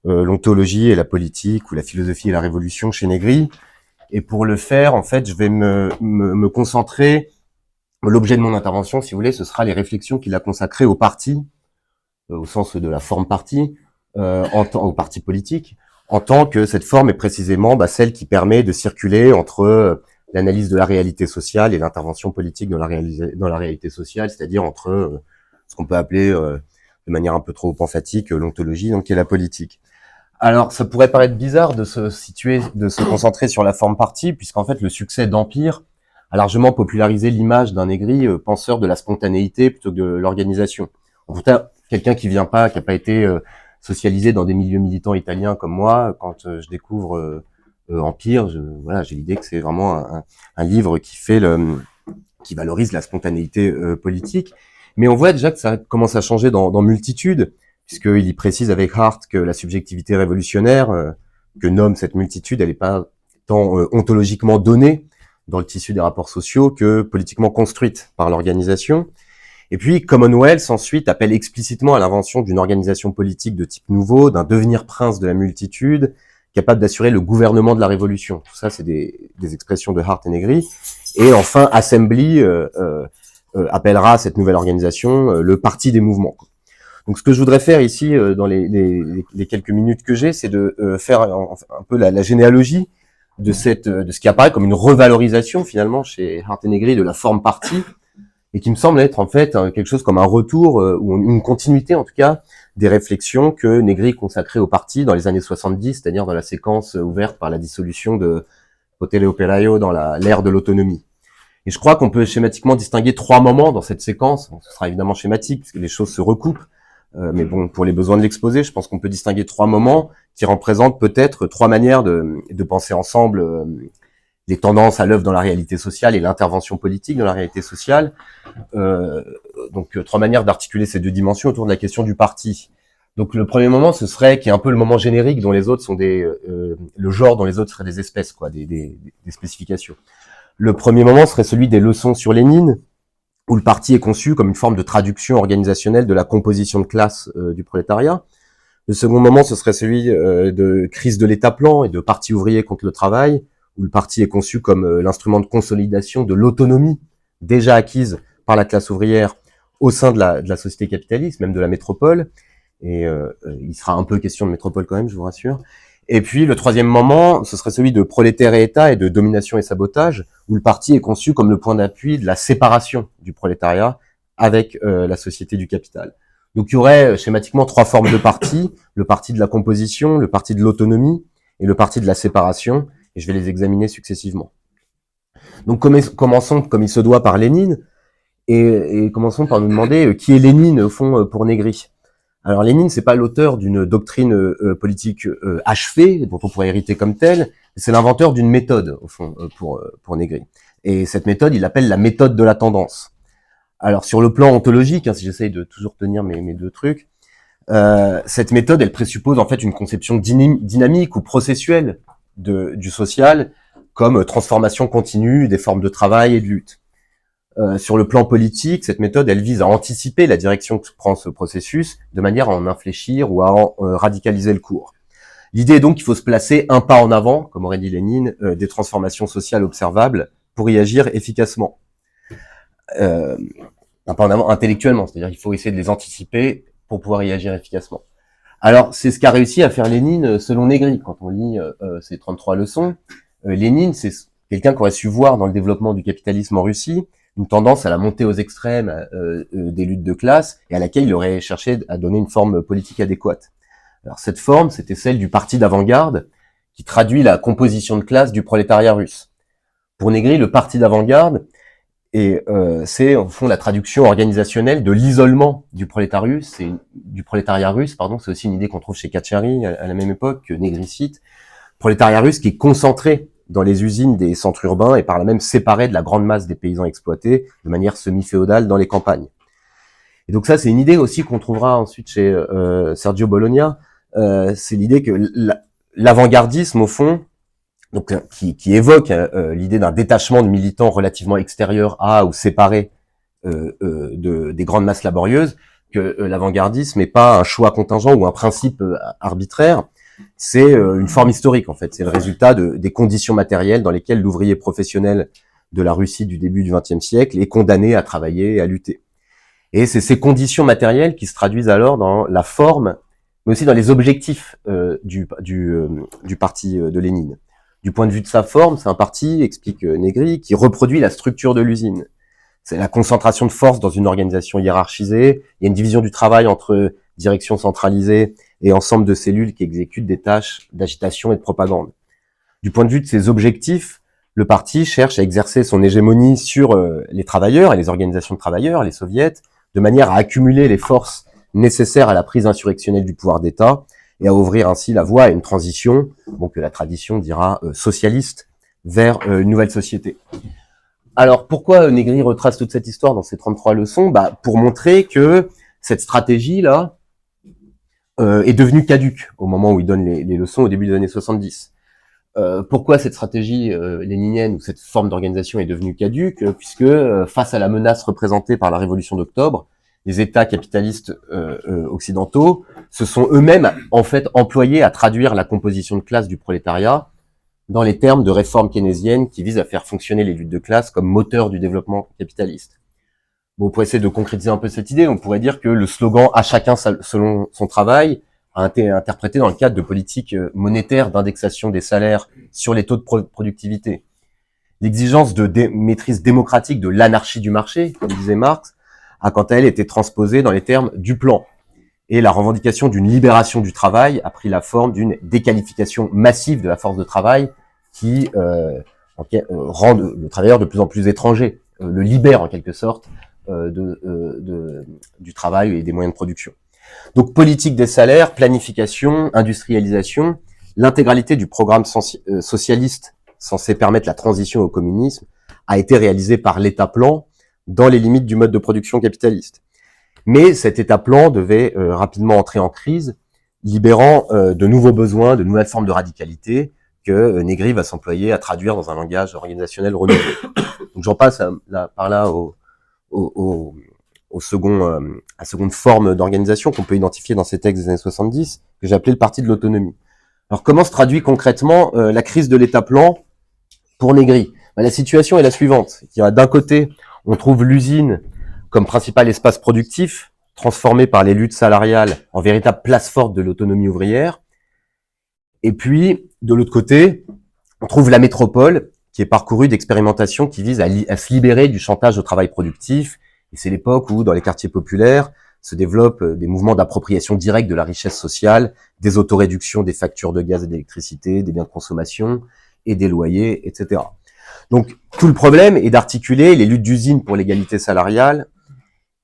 l'ontologie et la politique, ou la philosophie et la révolution chez Negri. Et pour le faire, en fait, je vais me concentrer. L'objet de mon intervention, si vous voulez, ce sera les réflexions qu'il a consacrées au parti, au sens de la forme parti, au parti politique, en tant que cette forme est précisément celle qui permet de circuler entre l'analyse de la réalité sociale et l'intervention politique dans la réalité sociale, c'est-à-dire entre ce qu'on peut appeler de manière un peu trop emphatique l'ontologie, donc qui est la politique. Alors, ça pourrait paraître bizarre de se concentrer sur la forme parti, puisqu'en fait, le succès d'Empire a largement popularisé l'image d'un Negri penseur de la spontanéité plutôt que de l'organisation. En tout cas, quelqu'un qui n'a pas été socialisé dans des milieux militants italiens comme moi, quand je découvre Empire, j'ai l'idée que c'est vraiment un livre qui valorise la spontanéité politique. Mais on voit déjà que ça commence à changer dans Multitude, puisqu'il y précise avec Hart que la subjectivité révolutionnaire que nomme cette multitude, elle n'est pas tant ontologiquement donnée dans le tissu des rapports sociaux que politiquement construite par l'organisation. Et puis Commonwealth ensuite appelle explicitement à l'invention d'une organisation politique de type nouveau, d'un devenir prince de la multitude, capable d'assurer le gouvernement de la révolution. Tout ça, c'est des expressions de Hart et Negri. Et enfin, Assembly appellera cette nouvelle organisation le parti des mouvements. Donc, ce que je voudrais faire ici, dans les quelques minutes que j'ai, c'est de faire un peu la généalogie de ce qui apparaît comme une revalorisation, finalement, chez Hart et Negri de la forme parti, et qui me semble être, en fait, quelque chose comme un retour, ou une continuité, en tout cas, des réflexions que Negri consacrait au parti dans les années 70, c'est-à-dire dans la séquence ouverte par la dissolution de Potere Operaio dans l'ère de l'autonomie. Et je crois qu'on peut schématiquement distinguer trois moments dans cette séquence. Ce sera évidemment schématique, parce que les choses se recoupent. Mais bon, pour les besoins de l'exposé, je pense qu'on peut distinguer trois moments qui représentent peut-être trois manières de penser ensemble les tendances à l'œuvre dans la réalité sociale et l'intervention politique dans la réalité sociale. Donc, trois manières d'articuler ces deux dimensions autour de la question du parti. Donc, le premier moment, ce serait qui est un peu le moment générique dont les autres sont le genre dont les autres seraient des espèces, quoi, des spécifications. Le premier moment serait celui des leçons sur Lénine, où le parti est conçu comme une forme de traduction organisationnelle de la composition de classe du prolétariat. Le second moment, ce serait celui de crise de l'État-plan et de parti ouvrier contre le travail, où le parti est conçu comme l'instrument de consolidation de l'autonomie déjà acquise par la classe ouvrière au sein de la société capitaliste, même de la métropole. Et il sera un peu question de métropole quand même, je vous rassure. Et puis le troisième moment, ce serait celui de prolétaire et État et de domination et sabotage, où le parti est conçu comme le point d'appui de la séparation du prolétariat avec la société du capital. Donc il y aurait schématiquement trois formes de parti, le parti de la composition, le parti de l'autonomie et le parti de la séparation, et je vais les examiner successivement. Donc commençons comme il se doit par Lénine, et commençons par nous demander qui est Lénine au fond pour Negri. Alors Lénine, c'est pas l'auteur d'une doctrine politique achevée, dont on pourrait hériter comme telle, c'est l'inventeur d'une méthode, au fond, pour Negri. Et cette méthode, il l'appelle la méthode de la tendance. Alors sur le plan ontologique, si j'essaye de toujours tenir mes deux trucs, cette méthode, elle présuppose en fait une conception dynamique ou processuelle du social comme transformation continue des formes de travail et de lutte. Sur le plan politique, cette méthode, elle vise à anticiper la direction que prend ce processus de manière à en infléchir ou à en radicaliser le cours. L'idée est donc qu'il faut se placer un pas en avant, comme aurait dit Lénine, des transformations sociales observables pour y agir efficacement. Un pas en avant intellectuellement, c'est-à-dire qu'il faut essayer de les anticiper pour pouvoir y agir efficacement. Alors, c'est ce qu'a réussi à faire Lénine selon Negri. Quand on lit ces 33 leçons, Lénine, c'est quelqu'un qui aurait su voir dans le développement du capitalisme en Russie une tendance à la montée aux extrêmes des luttes de classe et à laquelle il aurait cherché à donner une forme politique adéquate. Alors cette forme, c'était celle du parti d'avant-garde qui traduit la composition de classe du prolétariat russe. Pour Negri, le parti d'avant-garde c'est, au fond, la traduction organisationnelle de l'isolement du prolétariat russe, pardon. C'est aussi une idée qu'on trouve chez Cacciari à la même époque que Negri cite. Prolétariat russe qui est concentré dans les usines des centres urbains et par là même séparé de la grande masse des paysans exploités de manière semi-féodale dans les campagnes. Et donc ça, c'est une idée aussi qu'on trouvera ensuite chez Sergio Bologna. C'est l'idée que l'avant-gardisme, au fond, donc qui évoque l'idée d'un détachement de militants relativement extérieurs à ou séparés des grandes masses laborieuses, que l'avant-gardisme n'est pas un choix contingent ou un principe arbitraire, c'est une forme historique en fait. C'est le résultat des conditions matérielles dans lesquelles l'ouvrier professionnel de la Russie du début du XXe siècle est condamné à travailler et à lutter. Et c'est ces conditions matérielles qui se traduisent alors dans la forme, mais aussi dans les objectifs du parti de Lénine. Du point de vue de sa forme, c'est un parti, explique Negri, qui reproduit la structure de l'usine. C'est la concentration de force dans une organisation hiérarchisée. Il y a une division du travail entre direction centralisée et ensemble de cellules qui exécutent des tâches d'agitation et de propagande. Du point de vue de ses objectifs, le parti cherche à exercer son hégémonie sur les travailleurs et les organisations de travailleurs, les soviets, de manière à accumuler les forces nécessaires à la prise insurrectionnelle du pouvoir d'État et à ouvrir ainsi la voie à une transition, que la tradition dira socialiste, vers une nouvelle société. Alors, pourquoi Negri retrace toute cette histoire dans ses 33 leçons ? Pour montrer que cette stratégie-là est devenue caduque au moment où il donne les leçons au début des années 70. Pourquoi cette stratégie léninienne ou cette forme d'organisation est devenue caduque ? Puisque face à la menace représentée par la Révolution d'octobre, les États capitalistes occidentaux se sont eux-mêmes en fait employés à traduire la composition de classe du prolétariat dans les termes de réformes keynésiennes qui visent à faire fonctionner les luttes de classe comme moteur du développement capitaliste. Pour essayer de concrétiser un peu cette idée, on pourrait dire que le slogan « à chacun selon son travail » a été interprété dans le cadre de politiques monétaires d'indexation des salaires sur les taux de productivité. L'exigence de maîtrise démocratique de l'anarchie du marché, comme disait Marx, a quant à elle été transposée dans les termes du plan. Et la revendication d'une libération du travail a pris la forme d'une déqualification massive de la force de travail qui rend le travailleur de plus en plus étranger, le libère en quelque sorte du travail et des moyens de production. Donc politique des salaires, planification, industrialisation, l'intégralité du programme socialiste censé permettre la transition au communisme a été réalisée par l'État-plan dans les limites du mode de production capitaliste. Mais cet État-plan devait rapidement entrer en crise, libérant de nouveaux besoins, de nouvelles formes de radicalité que Negri va s'employer à traduire dans un langage organisationnel renouvelé. Donc j'en passe par là à seconde forme d'organisation qu'on peut identifier dans ces textes des années 70, que j'ai appelé le Parti de l'autonomie. Alors comment se traduit concrètement la crise de l'État-plan pour Negri ? La situation est la suivante. D'un côté, on trouve l'usine comme principal espace productif, transformé par les luttes salariales en véritable place forte de l'autonomie ouvrière. Et puis, de l'autre côté, on trouve la métropole, qui est parcourue d'expérimentations qui visent à se libérer du chantage au travail productif. Et c'est l'époque où, dans les quartiers populaires, se développent des mouvements d'appropriation directe de la richesse sociale, des autoréductions des factures de gaz et d'électricité, des biens de consommation et des loyers, etc. Donc, tout le problème est d'articuler les luttes d'usine pour l'égalité salariale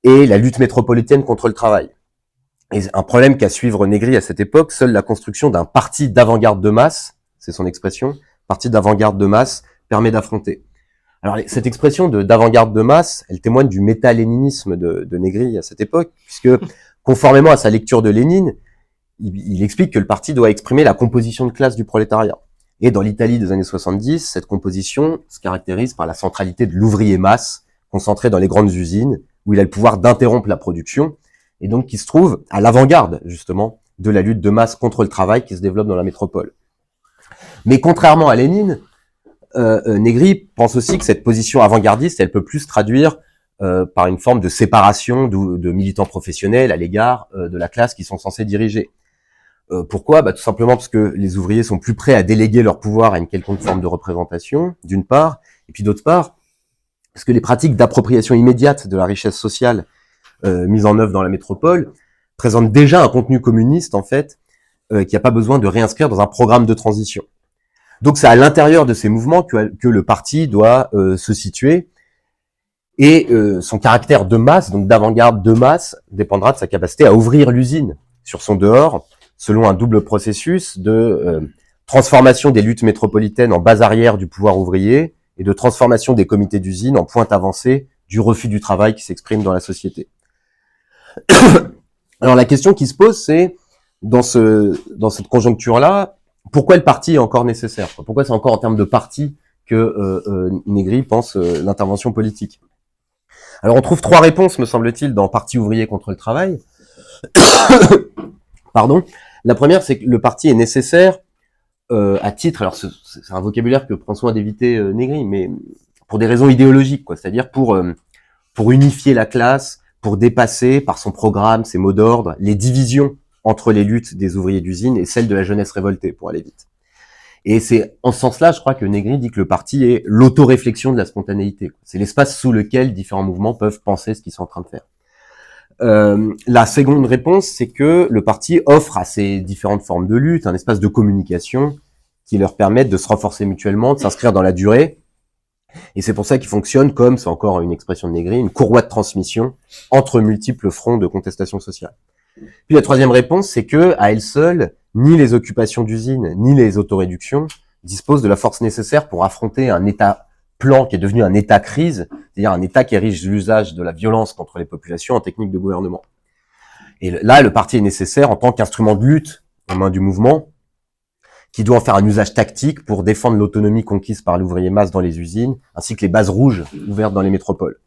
et la lutte métropolitaine contre le travail. Et un problème qu'a suivre Negri à cette époque, seule la construction d'un parti d'avant-garde de masse, c'est son expression, parti d'avant-garde de masse, permet d'affronter. Alors, cette expression d'avant-garde de masse, elle témoigne du méta-léninisme de Negri à cette époque, puisque, conformément à sa lecture de Lénine, il explique que le parti doit exprimer la composition de classe du prolétariat. Et dans l'Italie des années 70, cette composition se caractérise par la centralité de l'ouvrier masse, concentré dans les grandes usines, où il a le pouvoir d'interrompre la production, et donc qui se trouve à l'avant-garde, justement, de la lutte de masse contre le travail qui se développe dans la métropole. Mais contrairement à Lénine, Negri pense aussi que cette position avant-gardiste, elle peut plus se traduire par une forme de séparation de militants professionnels à l'égard de la classe qui sont censés diriger. Pourquoi ? Tout simplement parce que les ouvriers sont plus prêts à déléguer leur pouvoir à une quelconque forme de représentation, d'une part, et puis d'autre part, parce que les pratiques d'appropriation immédiate de la richesse sociale mises en œuvre dans la métropole présentent déjà un contenu communiste, en fait, qui n'a pas besoin de réinscrire dans un programme de transition. Donc c'est à l'intérieur de ces mouvements que le parti doit se situer, Et son caractère de masse, donc d'avant-garde de masse, dépendra de sa capacité à ouvrir l'usine sur son dehors, selon un double processus de transformation des luttes métropolitaines en base arrière du pouvoir ouvrier et de transformation des comités d'usine en pointe avancée du refus du travail qui s'exprime dans la société. Alors la question qui se pose, c'est dans cette conjoncture-là, pourquoi le parti est encore nécessaire? Pourquoi c'est encore en termes de parti que Negri pense l'intervention politique? Alors on trouve 3 réponses, me semble-t-il, dans Parti ouvrier contre le travail. Pardon. La première, c'est que le parti est nécessaire à titre, alors c'est un vocabulaire que prend soin d'éviter Negri, mais pour des raisons idéologiques, quoi. C'est-à-dire pour unifier la classe, pour dépasser par son programme, ses mots d'ordre, les divisions entre les luttes des ouvriers d'usine et celles de la jeunesse révoltée, pour aller vite. Et c'est en ce sens-là, je crois, que Negri dit que le parti est l'autoréflexion de la spontanéité. C'est l'espace sous lequel différents mouvements peuvent penser ce qu'ils sont en train de faire. La seconde réponse, c'est que le parti offre à ces différentes formes de lutte un espace de communication qui leur permettent de se renforcer mutuellement, de s'inscrire dans la durée. Et c'est pour ça qu'il fonctionne comme, c'est encore une expression de Negri, une courroie de transmission entre multiples fronts de contestation sociale. Puis la troisième réponse, c'est que, à elle seule, ni les occupations d'usines, ni les autoréductions disposent de la force nécessaire pour affronter un état plan qui est devenu un état crise, c'est-à-dire un état qui érige l'usage de la violence contre les populations en technique de gouvernement. Et là, le parti est nécessaire en tant qu'instrument de lutte aux mains du mouvement, qui doit en faire un usage tactique pour défendre l'autonomie conquise par l'ouvrier masse dans les usines, ainsi que les bases rouges ouvertes dans les métropoles.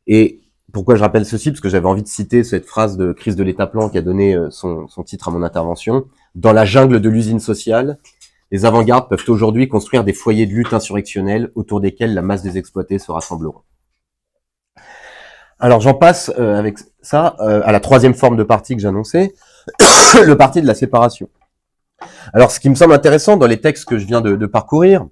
Et pourquoi je rappelle ceci? Parce que j'avais envie de citer cette phrase de Crise de l'État-plan qui a donné son titre à mon intervention. Dans la jungle de l'usine sociale, les avant-gardes peuvent aujourd'hui construire des foyers de lutte insurrectionnelle autour desquels la masse des exploités se rassembleront. Alors j'en passe avec ça à la troisième forme de parti que j'annonçais, le parti de la séparation. Alors ce qui me semble intéressant dans les textes que je viens de parcourir,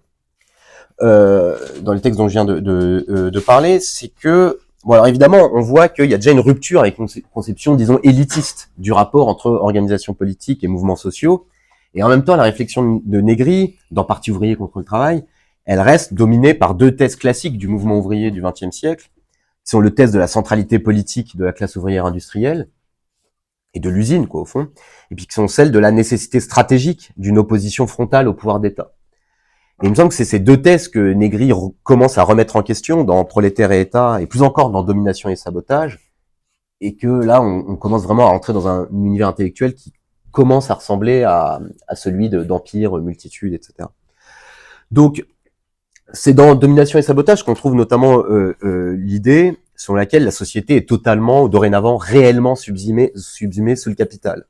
dans les textes dont je viens de parler, c'est que, bon alors évidemment on voit qu'il y a déjà une rupture avec une conception, disons, élitiste du rapport entre organisations politiques et mouvements sociaux, et en même temps la réflexion de Negri, dans Parti ouvrier contre le travail, elle reste dominée par 2 thèses classiques du mouvement ouvrier du XXe siècle, qui sont le thèse de la centralité politique de la classe ouvrière industrielle, et de l'usine, quoi, au fond, et puis qui sont celles de la nécessité stratégique d'une opposition frontale au pouvoir d'État. Et il me semble que c'est ces 2 thèses que Negri commence à remettre en question dans Prolétaire et État, et plus encore dans Domination et Sabotage, et que là, on commence vraiment à entrer dans un univers intellectuel qui commence à ressembler à celui d'Empire, Multitude, etc. Donc, c'est dans Domination et Sabotage qu'on trouve notamment l'idée selon laquelle la société est totalement, dorénavant, réellement subsumée sous le capital.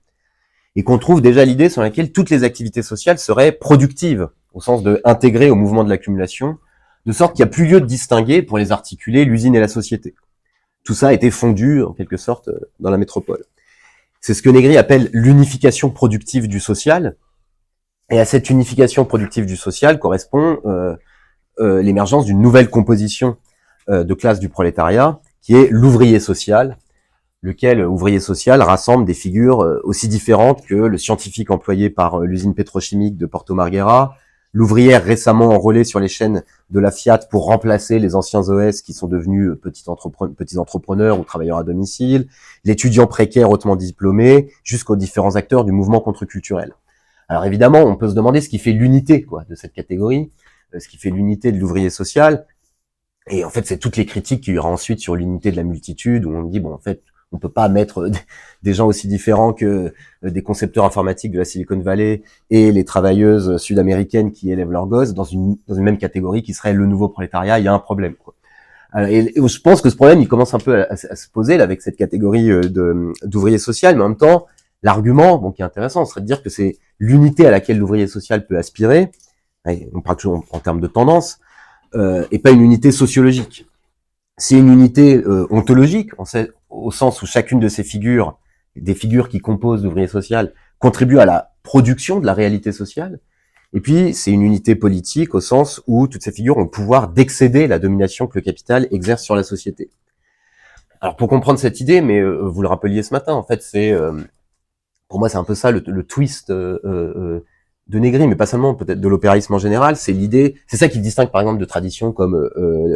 Et qu'on trouve déjà l'idée selon laquelle toutes les activités sociales seraient productives, au sens de intégrer au mouvement de l'accumulation, de sorte qu'il n'y a plus lieu de distinguer, pour les articuler, l'usine et la société. Tout ça a été fondu, en quelque sorte, dans la métropole. C'est ce que Negri appelle l'unification productive du social. Et à cette unification productive du social correspond l'émergence d'une nouvelle composition de classe du prolétariat, qui est l'ouvrier social, lequel ouvrier social rassemble des figures aussi différentes que le scientifique employé par l'usine pétrochimique de Porto Marghera, l'ouvrière récemment enrôlée sur les chaînes de la Fiat pour remplacer les anciens OS qui sont devenus petits entrepreneurs ou travailleurs à domicile, l'étudiant précaire hautement diplômé, jusqu'aux différents acteurs du mouvement contre-culturel. Alors évidemment, on peut se demander ce qui fait l'unité, quoi, de cette catégorie, ce qui fait l'unité de l'ouvrier social. Et en fait, c'est toutes les critiques qu'il y aura ensuite sur l'unité de la multitude, où on dit, bon, en fait, on peut pas mettre des gens aussi différents que des concepteurs informatiques de la Silicon Valley et les travailleuses sud-américaines qui élèvent leurs gosses dans une même catégorie qui serait le nouveau prolétariat. Il y a un problème, quoi. Et je pense que ce problème, il commence un peu à se poser là, avec cette catégorie d'ouvrier social, mais en même temps, l'argument, bon, qui est intéressant, serait de dire que c'est l'unité à laquelle l'ouvrier social peut aspirer, on parle toujours en termes de tendance, et pas une unité sociologique. C'est une unité ontologique, au sens où chacune de ces figures, des figures qui composent l'ouvrier social, contribue à la production de la réalité sociale. Et puis, c'est une unité politique au sens où toutes ces figures ont le pouvoir d'excéder la domination que le capital exerce sur la société. Alors, pour comprendre cette idée, mais vous le rappeliez ce matin, en fait, c'est, pour moi, c'est un peu ça le twist de Negri, mais pas seulement, peut-être de l'opéraïsme en général. C'est l'idée, c'est ça qui le distingue, par exemple, de traditions comme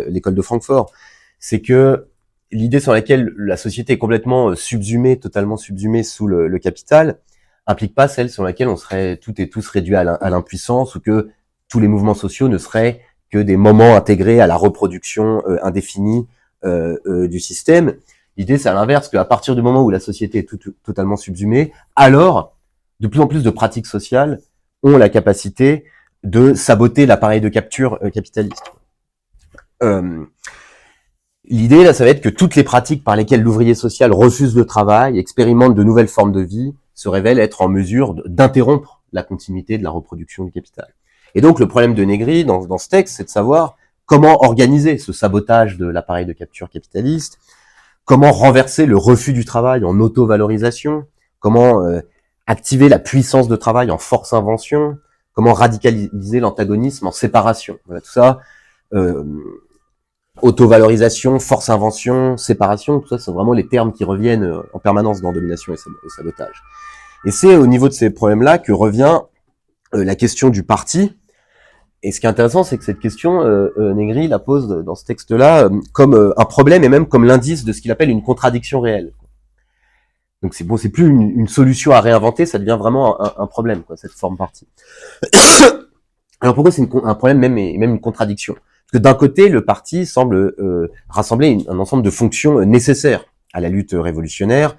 l'école de Francfort. c'est que l'idée sur laquelle la société est complètement subsumée, totalement subsumée sous le capital, implique pas celle sur laquelle on serait toutes et tous réduits à l'impuissance, ou que tous les mouvements sociaux ne seraient que des moments intégrés à la reproduction indéfinie du système. L'idée, c'est à l'inverse, qu'à partir du moment où la société est totalement subsumée, alors de plus en plus de pratiques sociales ont la capacité de saboter l'appareil de capture capitaliste. L'idée, là, ça va être que toutes les pratiques par lesquelles l'ouvrier social refuse le travail, expérimente de nouvelles formes de vie, se révèlent être en mesure d'interrompre la continuité de la reproduction du capital. Et donc, le problème de Negri, dans ce texte, c'est de savoir comment organiser ce sabotage de l'appareil de capture capitaliste, comment renverser le refus du travail en auto-valorisation, comment activer la puissance de travail en force-invention, comment radicaliser l'antagonisme en séparation. Voilà, tout ça, auto-valorisation, force-invention, séparation, tout ça, c'est vraiment les termes qui reviennent en permanence dans Domination et Sabotage. Et c'est au niveau de ces problèmes-là que revient la question du parti. Et ce qui est intéressant, c'est que cette question, Negri la pose dans ce texte-là comme un problème et même comme l'indice de ce qu'il appelle une contradiction réelle. Donc c'est bon, c'est plus une solution à réinventer, ça devient vraiment un problème, quoi, cette forme parti. Alors pourquoi c'est un problème même une contradiction? Parce que d'un côté, le parti semble rassembler un ensemble de fonctions nécessaires à la lutte révolutionnaire,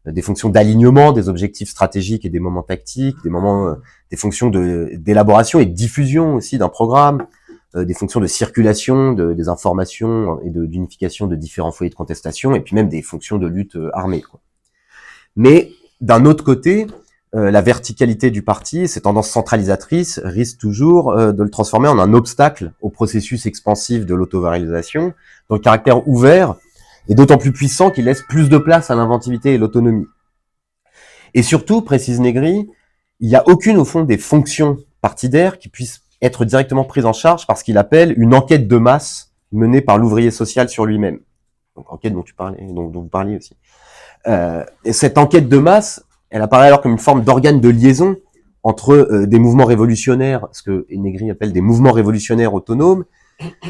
des fonctions d'alignement des objectifs stratégiques et des moments tactiques, des fonctions d'élaboration et de diffusion aussi d'un programme, des fonctions de circulation des informations et d'unification de différents foyers de contestation, et puis même des fonctions de lutte armée, quoi. Mais d'un autre côté, la verticalité du parti, ces tendances centralisatrices, risquent toujours de le transformer en un obstacle au processus expansif de l'autovalorisation, dont le caractère ouvert est d'autant plus puissant qu'il laisse plus de place à l'inventivité et l'autonomie. Et surtout, précise Negri, il n'y a aucune, au fond, des fonctions partidaires qui puissent être directement prises en charge par ce qu'il appelle une enquête de masse menée par l'ouvrier social sur lui-même. Donc, enquête dont vous parliez aussi. Et cette enquête de masse, elle apparaît alors comme une forme d'organe de liaison entre des mouvements révolutionnaires, ce que Negri appelle des mouvements révolutionnaires autonomes,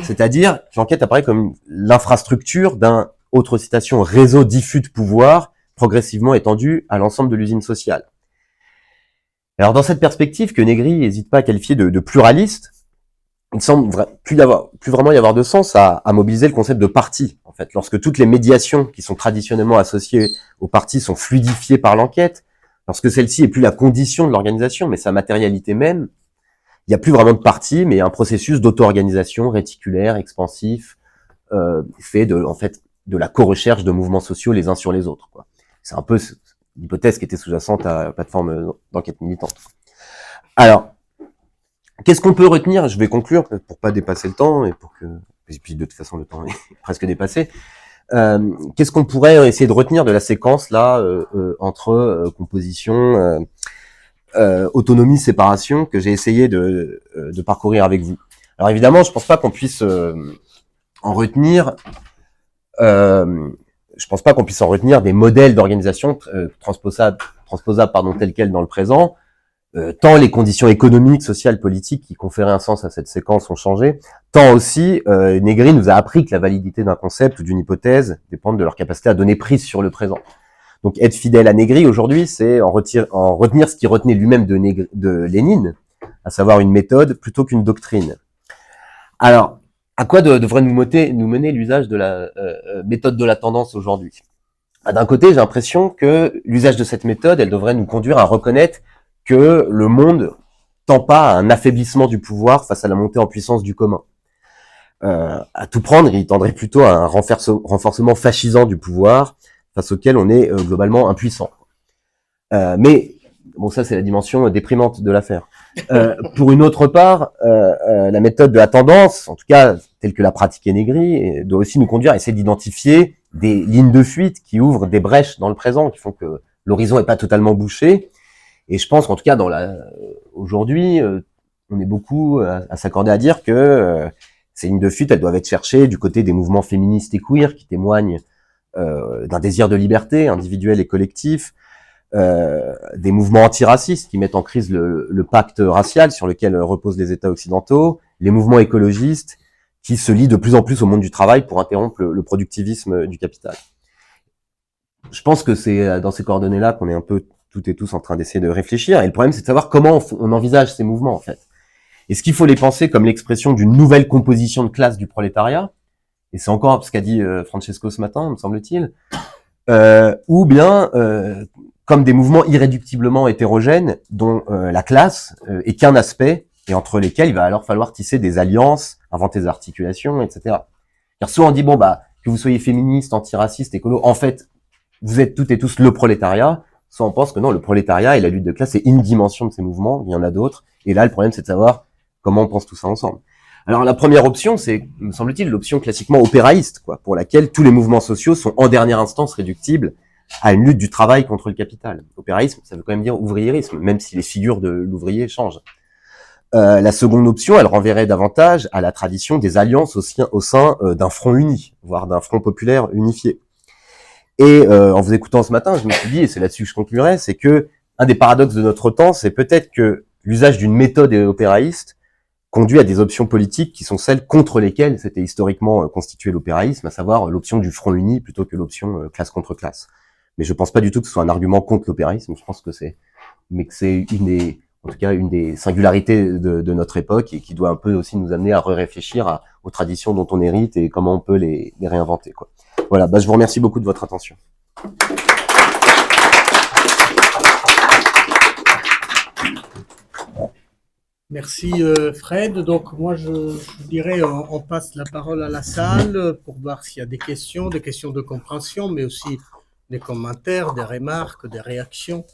c'est-à-dire que l'enquête apparaît comme l'infrastructure d'un, autre citation, réseau diffus de pouvoir progressivement étendu à l'ensemble de l'usine sociale. Alors dans cette perspective que Negri n'hésite pas à qualifier de pluraliste, il semble plus vraiment y avoir de sens à mobiliser le concept de parti. En fait, lorsque toutes les médiations qui sont traditionnellement associées au parti sont fluidifiées par l'enquête, lorsque celle-ci est plus la condition de l'organisation, mais sa matérialité même, il n'y a plus vraiment de parti, mais un processus d'auto-organisation réticulaire, expansif, fait de la co-recherche de mouvements sociaux les uns sur les autres, quoi. C'est un peu l'hypothèse qui était sous-jacente à la plateforme d'enquête militante. Alors, qu'est-ce qu'on peut retenir? Je vais conclure pour pas dépasser le temps et puis de toute façon le temps est presque dépassé. Qu'est-ce qu'on pourrait essayer de retenir de la séquence là entre composition, autonomie, séparation que j'ai essayé de parcourir avec vous? Alors évidemment, je pense pas qu'on puisse en retenir. Je pense pas qu'on puisse en retenir des modèles d'organisation transposables tels quels dans le présent. Tant les conditions économiques, sociales, politiques qui conféraient un sens à cette séquence ont changé, tant aussi Negri nous a appris que la validité d'un concept ou d'une hypothèse dépendent de leur capacité à donner prise sur le présent. Donc être fidèle à Negri aujourd'hui, c'est en retenir ce qu'il retenait lui-même de Lénine, à savoir une méthode plutôt qu'une doctrine. Alors, à quoi devrait nous mener l'usage de la méthode de la tendance aujourd'hui? D'un côté, j'ai l'impression que l'usage de cette méthode, elle devrait nous conduire à reconnaître que le monde tend pas à un affaiblissement du pouvoir face à la montée en puissance du commun. À tout prendre, il tendrait plutôt à un renforcement fascisant du pouvoir face auquel on est globalement impuissant. Mais bon, ça c'est la dimension déprimante de l'affaire. Pour une autre part, la méthode de la tendance, en tout cas telle que l'a pratiquée Negri, doit aussi nous conduire à essayer d'identifier des lignes de fuite qui ouvrent des brèches dans le présent, qui font que l'horizon n'est pas totalement bouché. Et je pense qu'en tout cas, aujourd'hui, on est beaucoup à s'accorder à dire que ces lignes de fuite, elles doivent être cherchées du côté des mouvements féministes et queer qui témoignent d'un désir de liberté individuel et collectif, des mouvements antiracistes qui mettent en crise le pacte racial sur lequel reposent les États occidentaux, les mouvements écologistes qui se lie de plus en plus au monde du travail pour interrompre le productivisme du capital. Je pense que c'est dans ces coordonnées-là qu'on est un peu toutes et tous en train d'essayer de réfléchir. Et le problème, c'est de savoir comment on envisage ces mouvements, en fait. Est-ce qu'il faut les penser comme l'expression d'une nouvelle composition de classe du prolétariat? Et c'est encore ce qu'a dit Francesco ce matin, me semble-t-il. Ou bien comme des mouvements irréductiblement hétérogènes dont la classe est qu'un aspect et entre lesquels il va alors falloir tisser des alliances, inventer des articulations, etc. Car soit on dit, bon, bah, que vous soyez féministe, antiraciste, écolo, en fait, vous êtes toutes et tous le prolétariat, soit on pense que non, le prolétariat et la lutte de classe, c'est une dimension de ces mouvements, il y en a d'autres, et là, le problème, c'est de savoir comment on pense tout ça ensemble. Alors, la première option, c'est, me semble-t-il, l'option classiquement opéraïste, quoi, pour laquelle tous les mouvements sociaux sont en dernière instance réductibles à une lutte du travail contre le capital. Opéraïsme, ça veut quand même dire ouvriérisme, même si les figures de l'ouvrier changent. La seconde option, elle renverrait davantage à la tradition des alliances au sein d'un front uni, voire d'un front populaire unifié. Et en vous écoutant ce matin, je me suis dit, et c'est là-dessus que je conclurai, c'est que un des paradoxes de notre temps, c'est peut-être que l'usage d'une méthode opéraïste conduit à des options politiques qui sont celles contre lesquelles s'était historiquement constitué l'opéraïsme, à savoir l'option du front uni plutôt que l'option classe contre classe. Mais je pense pas du tout que ce soit un argument contre l'opéraïsme, je pense que c'est en tout cas une des singularités de notre époque et qui doit un peu aussi nous amener à réfléchir aux traditions dont on hérite et comment on peut les réinventer, quoi. Voilà, bah, je vous remercie beaucoup de votre attention. Merci Fred. Donc moi je dirais on passe la parole à la salle pour voir s'il y a des questions de compréhension, mais aussi des commentaires, des remarques, des réactions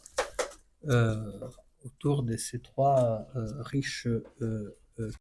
autour de ces trois riches